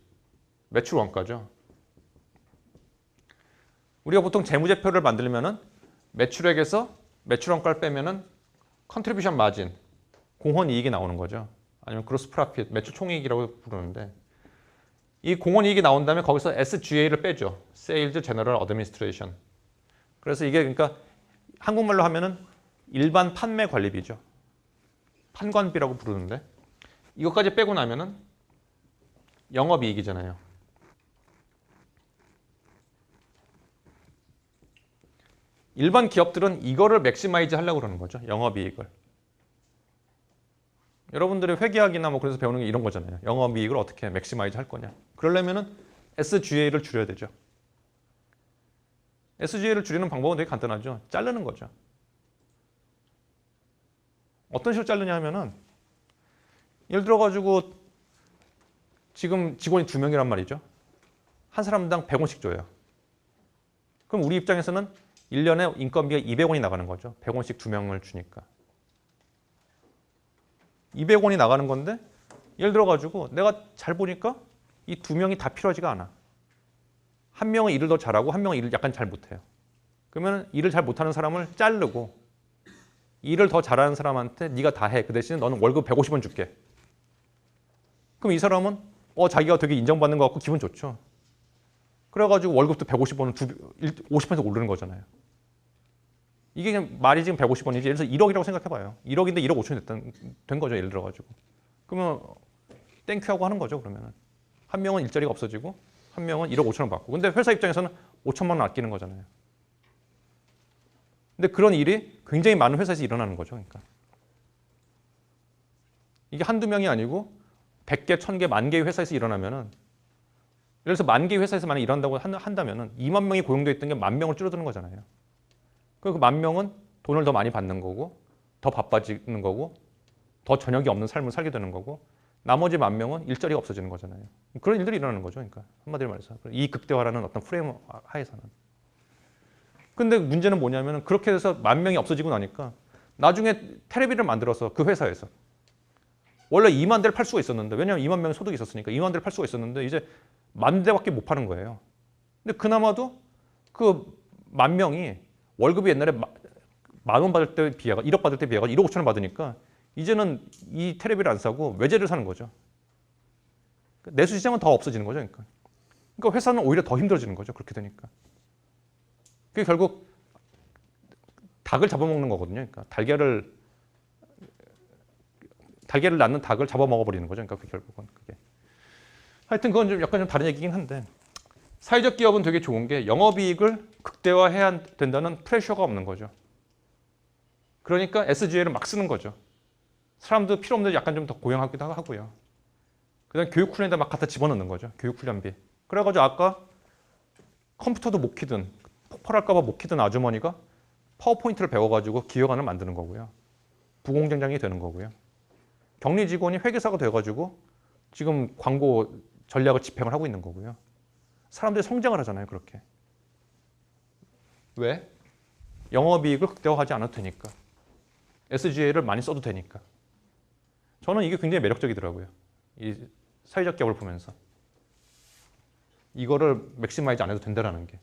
[SPEAKER 1] 매출 원가죠. 우리가 보통 재무제표를 만들면은 매출액에서 매출 원가를 빼면은 컨트리뷰션 마진, 공헌 이익이 나오는 거죠. 아니면 그로스 프로핏, 매출 총이익이라고 부르는데, 이 공헌 이익이 나온 다음에 거기서 SGA를 빼죠. Sales General Administration. 그래서 이게 그러니까 한국말로 하면은 일반 판매 관리비죠. 판관비라고 부르는데, 이것까지 빼고 나면은 영업이익이잖아요. 일반 기업들은 이거를 맥시마이즈 하려고 그러는 거죠. 영업이익을. 여러분들이 회계학이나 뭐 그래서 배우는 게 이런 거잖아요. 영업이익을 어떻게 맥시마이즈 할 거냐. 그러려면은 SGA를 줄여야 되죠. SGA를 줄이는 방법은 되게 간단하죠. 자르는 거죠. 어떤 식으로 자르냐 하면은, 예를 들어가지고 지금 직원이 2명이란 말이죠. 한 사람당 100원씩 줘요. 그럼 우리 입장에서는 1년에 인건비가 200원이 나가는 거죠. 100원씩 2명을 주니까. 200원이 나가는 건데, 예를 들어가지고 내가 잘 보니까 이 2명이 다 필요하지가 않아. 한 명은 일을 더 잘하고 한 명은 일을 약간 잘 못해요. 그러면 일을 잘 못하는 사람을 자르고 일을 더 잘하는 사람한테 네가 다 해. 그 대신에 너는 월급 150원 줄게. 그럼 이 사람은 자기가 되게 인정받는 것 같고 기분 좋죠. 그래가지고 월급도 150원을 50% 오르는 거잖아요. 이게 그냥 말이 지금 150원이지. 예를 들어서 1억이라고 생각해봐요. 1억인데 1억 5천이 된 거죠. 예를 들어가지고. 그러면 땡큐하고 하는 거죠. 그러면 한 명은 일자리가 없어지고 한 명은 1억 5천원 받고. 근데 회사 입장에서는 5천만 원 아끼는 거잖아요. 근데 그런 일이 굉장히 많은 회사에서 일어나는 거죠. 그러니까 이게 한두 명이 아니고 100개, 1000개, 10,000개의 회사에서 일어나면은, 예를 들어서 10,000개의 회사에서 만약 일한다고 한다면은 2만 명이 고용되어 있던 게 10,000명을 줄어드는 거잖아요. 그 10,000명은 돈을 더 많이 받는 거고, 더 바빠지는 거고, 더 저녁이 없는 삶을 살게 되는 거고, 나머지 10,000명은 일자리가 없어지는 거잖아요. 그런 일들이 일어나는 거죠. 그러니까 한마디로 말해서 이 극대화라는 어떤 프레임 하에서는. 근데 문제는 뭐냐면 그렇게 해서 10,000명이 없어지고 나니까 나중에 테레비를 만들어서 그 회사에서 원래 2만 대를 팔 수가 있었는데, 왜냐하면 2만 명의 소득이 있었으니까 2만 대를 팔 수가 있었는데 이제 10,000대밖에 못 파는 거예요. 근데 그나마도 그 10,000명이 월급이 옛날에 10,000원 받을 때 비해가 1억 받을 때 비해가 1억 5천을 받으니까 이제는 이 테레비를 안 사고 외제를 사는 거죠. 내수 시장은 더 없어지는 거죠. 그러니까 회사는 오히려 더 힘들어지는 거죠. 그렇게 되니까. 그게 결국 닭을 잡아먹는 거거든요. 그러니까 달걀을 낳는 닭을 잡아먹어버리는 거죠. 그러니까 결국은 그게. 하여튼 그건 좀 약간 좀 다른 얘기긴 한데 사회적 기업은 되게 좋은 게 영업이익을 극대화해야 된다는 프레셔가 없는 거죠. 그러니까 SGA를 막 쓰는 거죠. 사람도 필요 없는데 약간 좀 더 고용하기도 하고요. 그다음 교육훈련에다 막 갖다 집어넣는 거죠. 교육훈련비. 그래가지고 아까 컴퓨터도 못 키든 폭발할까 봐 못 키든 아주머니가 파워포인트를 배워가지고 기획안을 만드는 거고요. 부공장장이 되는 거고요. 격리 직원이 회계사가 돼가지고 지금 광고 전략을 집행을 하고 있는 거고요. 사람들이 성장을 하잖아요. 그렇게. 왜? 영업이익을 극대화하지 않아도 되니까. SGA를 많이 써도 되니까. 저는 이게 굉장히 매력적이더라고요. 이 사회적 기업을 보면서. 이거를 맥시마이즈 안 해도 된다는 게.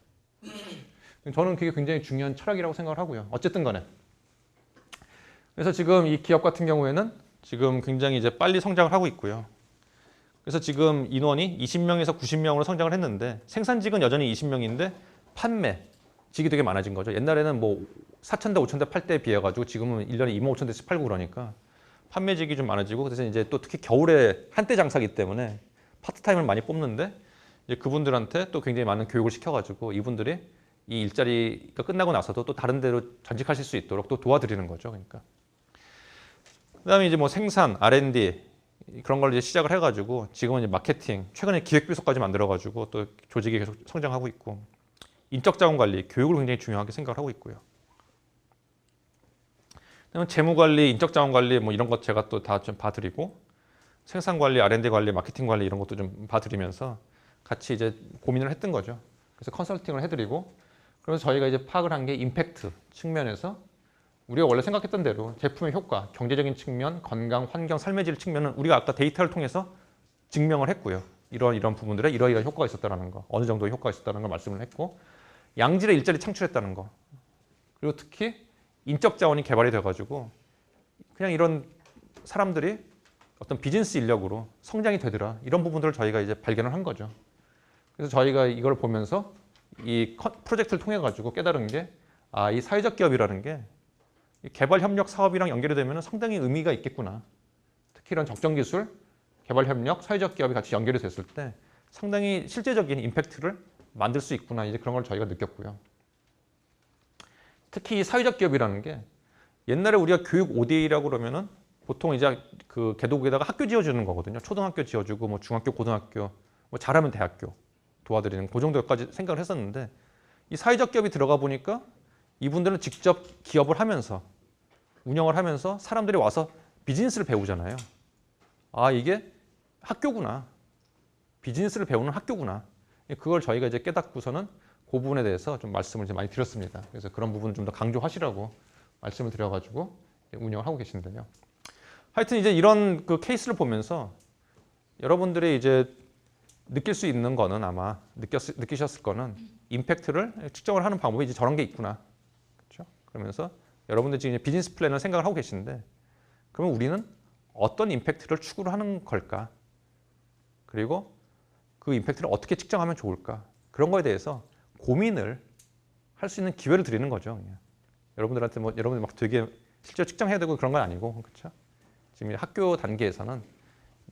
[SPEAKER 1] 저는 그게 굉장히 중요한 철학이라고 생각을 하고요. 어쨌든 간에. 그래서 지금 이 기업 같은 경우에는 지금 굉장히 이제 빨리 성장을 하고 있고요. 그래서 지금 인원이 20명에서 90명으로 성장을 했는데 생산직은 여전히 20명인데 판매직이 되게 많아진 거죠. 옛날에는 뭐 4,000대, 5,000대 팔 때에 비해 가지고 지금은 1년에 25,000대씩 팔고 그러니까 판매직이 좀 많아지고 그래서 이제 또 특히 겨울에 한때 장사기 때문에 파트타임을 많이 뽑는데 이제 그분들한테 또 굉장히 많은 교육을 시켜가지고 이분들이 이 일자리가 끝나고 나서도 또 다른 데로 전직하실 수 있도록 또 도와드리는 거죠. 그러니까. 그다음에 이제 뭐 생산, R&D 그런 걸 이제 시작을 해가지고 지금은 이제 마케팅, 최근에 기획비서까지 만들어가지고 또 조직이 계속 성장하고 있고 인적자원 관리, 교육을 굉장히 중요하게 생각을 하고 있고요. 그다음에 재무 관리, 인적자원 관리 뭐 이런 것 제가 또 다 좀 봐드리고 생산 관리, R&D 관리, 마케팅 관리 이런 것도 좀 봐드리면서 같이 이제 고민을 했던 거죠. 그래서 컨설팅을 해드리고 그래서 저희가 이제 파악을 한 게 임팩트 측면에서 우리가 원래 생각했던 대로 제품의 효과, 경제적인 측면, 건강, 환경, 삶의 질 측면은 우리가 아까 데이터를 통해서 증명을 했고요. 이런 부분들에 이러이러한 효과가 있었다는 거, 어느 정도의 효과가 있었다는 걸 말씀을 했고 양질의 일자리 창출했다는 거 그리고 특히 인적 자원이 개발이 돼가지고 그냥 이런 사람들이 어떤 비즈니스 인력으로 성장이 되더라 이런 부분들을 저희가 이제 발견을 한 거죠. 그래서 저희가 이걸 보면서 이 프로젝트를 통해 가지고 깨달은 게 이 사회적 기업이라는 게 개발 협력 사업이랑 연결이 되면 상당히 의미가 있겠구나. 특히 이런 적정 기술, 개발 협력, 사회적 기업이 같이 연결이 됐을 때 상당히 실제적인 임팩트를 만들 수 있구나. 이제 그런 걸 저희가 느꼈고요. 특히 이 사회적 기업이라는 게 옛날에 우리가 교육 ODA라고 그러면은 보통 이제 그 개도국에다가 학교 지어주는 거거든요. 초등학교 지어주고 뭐 중학교, 고등학교, 뭐 잘하면 대학교 도와드리는 그 정도까지 생각을 했었는데 이 사회적 기업이 들어가 보니까 이분들은 직접 기업을 하면서 운영을 하면서 사람들이 와서 비즈니스를 배우잖아요. 이게 학교구나. 비즈니스를 배우는 학교구나. 그걸 저희가 이제 깨닫고서는 그 부분에 대해서 좀 말씀을 이제 많이 드렸습니다. 그래서 그런 부분을 좀 더 강조하시라고 말씀을 드려가지고 운영을 하고 계신데요. 하여튼 이제 이런 그 케이스를 보면서 여러분들이 이제 느낄 수 있는 거는 아마 느끼셨을 거는 임팩트를 측정을 하는 방법이 이제 저런 게 있구나. 그렇죠? 그러면서 여러분들 지금 비즈니스 플랜을 생각을 하고 계시는데 그러면 우리는 어떤 임팩트를 추구를 하는 걸까? 그리고 그 임팩트를 어떻게 측정하면 좋을까? 그런 거에 대해서 고민을 할 수 있는 기회를 드리는 거죠. 그냥. 여러분들한테 뭐 여러분들 막 되게 실제로 측정해야 되고 그런 건 아니고 그렇죠? 지금 학교 단계에서는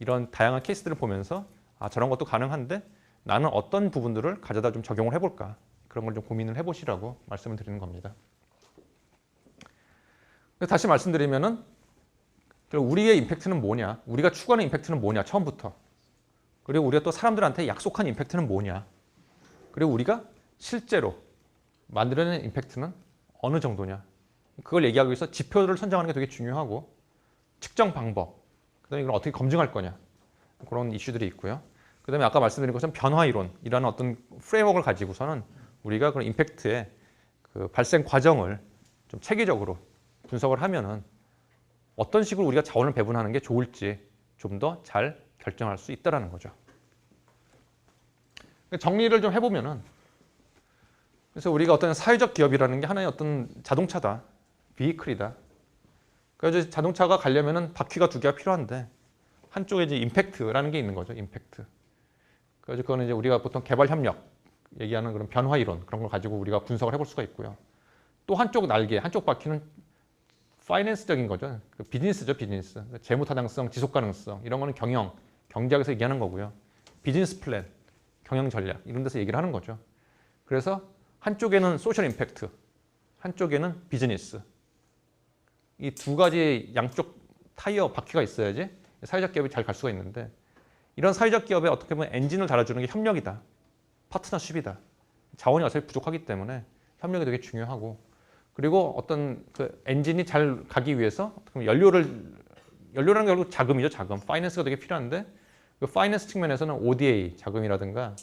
[SPEAKER 1] 이런 다양한 케이스들을 보면서 저런 것도 가능한데 나는 어떤 부분들을 가져다 좀 적용을 해볼까? 그런 걸 좀 고민을 해보시라고 말씀을 드리는 겁니다. 다시 말씀드리면은 우리의 임팩트는 뭐냐? 우리가 추구하는 임팩트는 뭐냐? 처음부터. 그리고 우리가 또 사람들한테 약속한 임팩트는 뭐냐? 그리고 우리가 실제로 만들어낸 임팩트는 어느 정도냐? 그걸 얘기하기 위해서 지표를 선정하는 게 되게 중요하고 측정 방법, 그다음에 이걸 어떻게 검증할 거냐? 그런 이슈들이 있고요. 그다음에 아까 말씀드린 것처럼 변화 이론이라는 어떤 프레임워크를 가지고서는 우리가 그런 임팩트의 그 발생 과정을 좀 체계적으로 분석을 하면은 어떤 식으로 우리가 자원을 배분하는 게 좋을지 좀 더 잘 결정할 수 있다라는 거죠. 정리를 좀 해보면은 그래서 우리가 어떤 사회적 기업이라는 게 하나의 어떤 자동차다. 비이클이다. 그래서 자동차가 가려면은 바퀴가 두 개가 필요한데 한쪽에 이제 임팩트라는 게 있는 거죠. 임팩트. 그래서 그거는 이제 우리가 보통 개발 협력 얘기하는 그런 변화 이론 그런 걸 가지고 우리가 분석을 해볼 수가 있고요. 또 한쪽 날개, 한쪽 바퀴는 파이낸스적인 거죠. 비즈니스죠, 비즈니스. 재무 타당성, 지속 가능성 이런 거는 경제학에서 얘기하는 거고요. 비즈니스 플랜, 경영 전략 이런 데서 얘기를 하는 거죠. 그래서 한쪽에는 소셜 임팩트, 한쪽에는 비즈니스. 이 두 가지 양쪽 타이어 바퀴가 있어야지 사회적 기업이 잘 갈 수가 있는데 이런 사회적 기업에 어떻게 보면 엔진을 달아주는 게 협력이다. 파트너십이다. 자원이 어차피 부족하기 때문에 협력이 되게 중요하고 그리고 어떤 그 엔진이 잘 가기 위해서 연료라는 게 결국 자금이죠. 자금. 파이낸스가 되게 필요한데 그 파이낸스 측면에서는 ODA 자금이라든가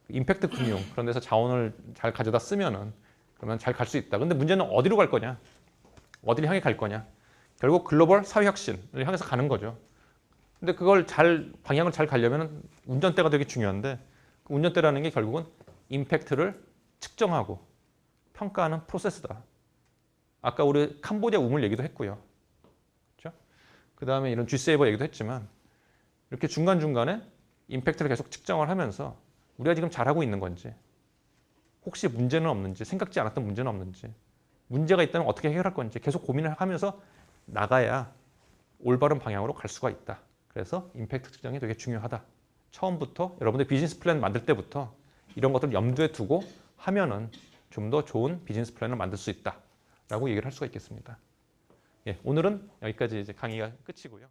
[SPEAKER 1] 임팩트 금융 그런 데서 자원을 잘 가져다 쓰면은 그러면 잘 갈 수 있다. 근데 문제는 어디로 갈 거냐? 어디를 향해 갈 거냐? 결국 글로벌 사회 혁신을 향해서 가는 거죠. 근데 그걸 방향을 잘 가려면 운전대가 되게 중요한데 그 운전대라는 게 결국은 임팩트를 측정하고 평가하는 프로세스다. 아까 우리 캄보디아 우물 얘기도 했고요. 그렇죠? 그 다음에 이런 G세이버 얘기도 했지만 이렇게 중간중간에 임팩트를 계속 측정을 하면서 우리가 지금 잘하고 있는 건지 혹시 문제는 없는지 생각지 않았던 문제는 없는지 문제가 있다면 어떻게 해결할 건지 계속 고민을 하면서 나가야 올바른 방향으로 갈 수가 있다. 그래서 임팩트 측정이 되게 중요하다. 처음부터 여러분들 비즈니스 플랜 만들 때부터 이런 것들을 염두에 두고 하면은 좀 더 좋은 비즈니스 플랜을 만들 수 있다라고 얘기를 할 수가 있겠습니다. 예, 오늘은 여기까지 이제 강의가 끝이고요.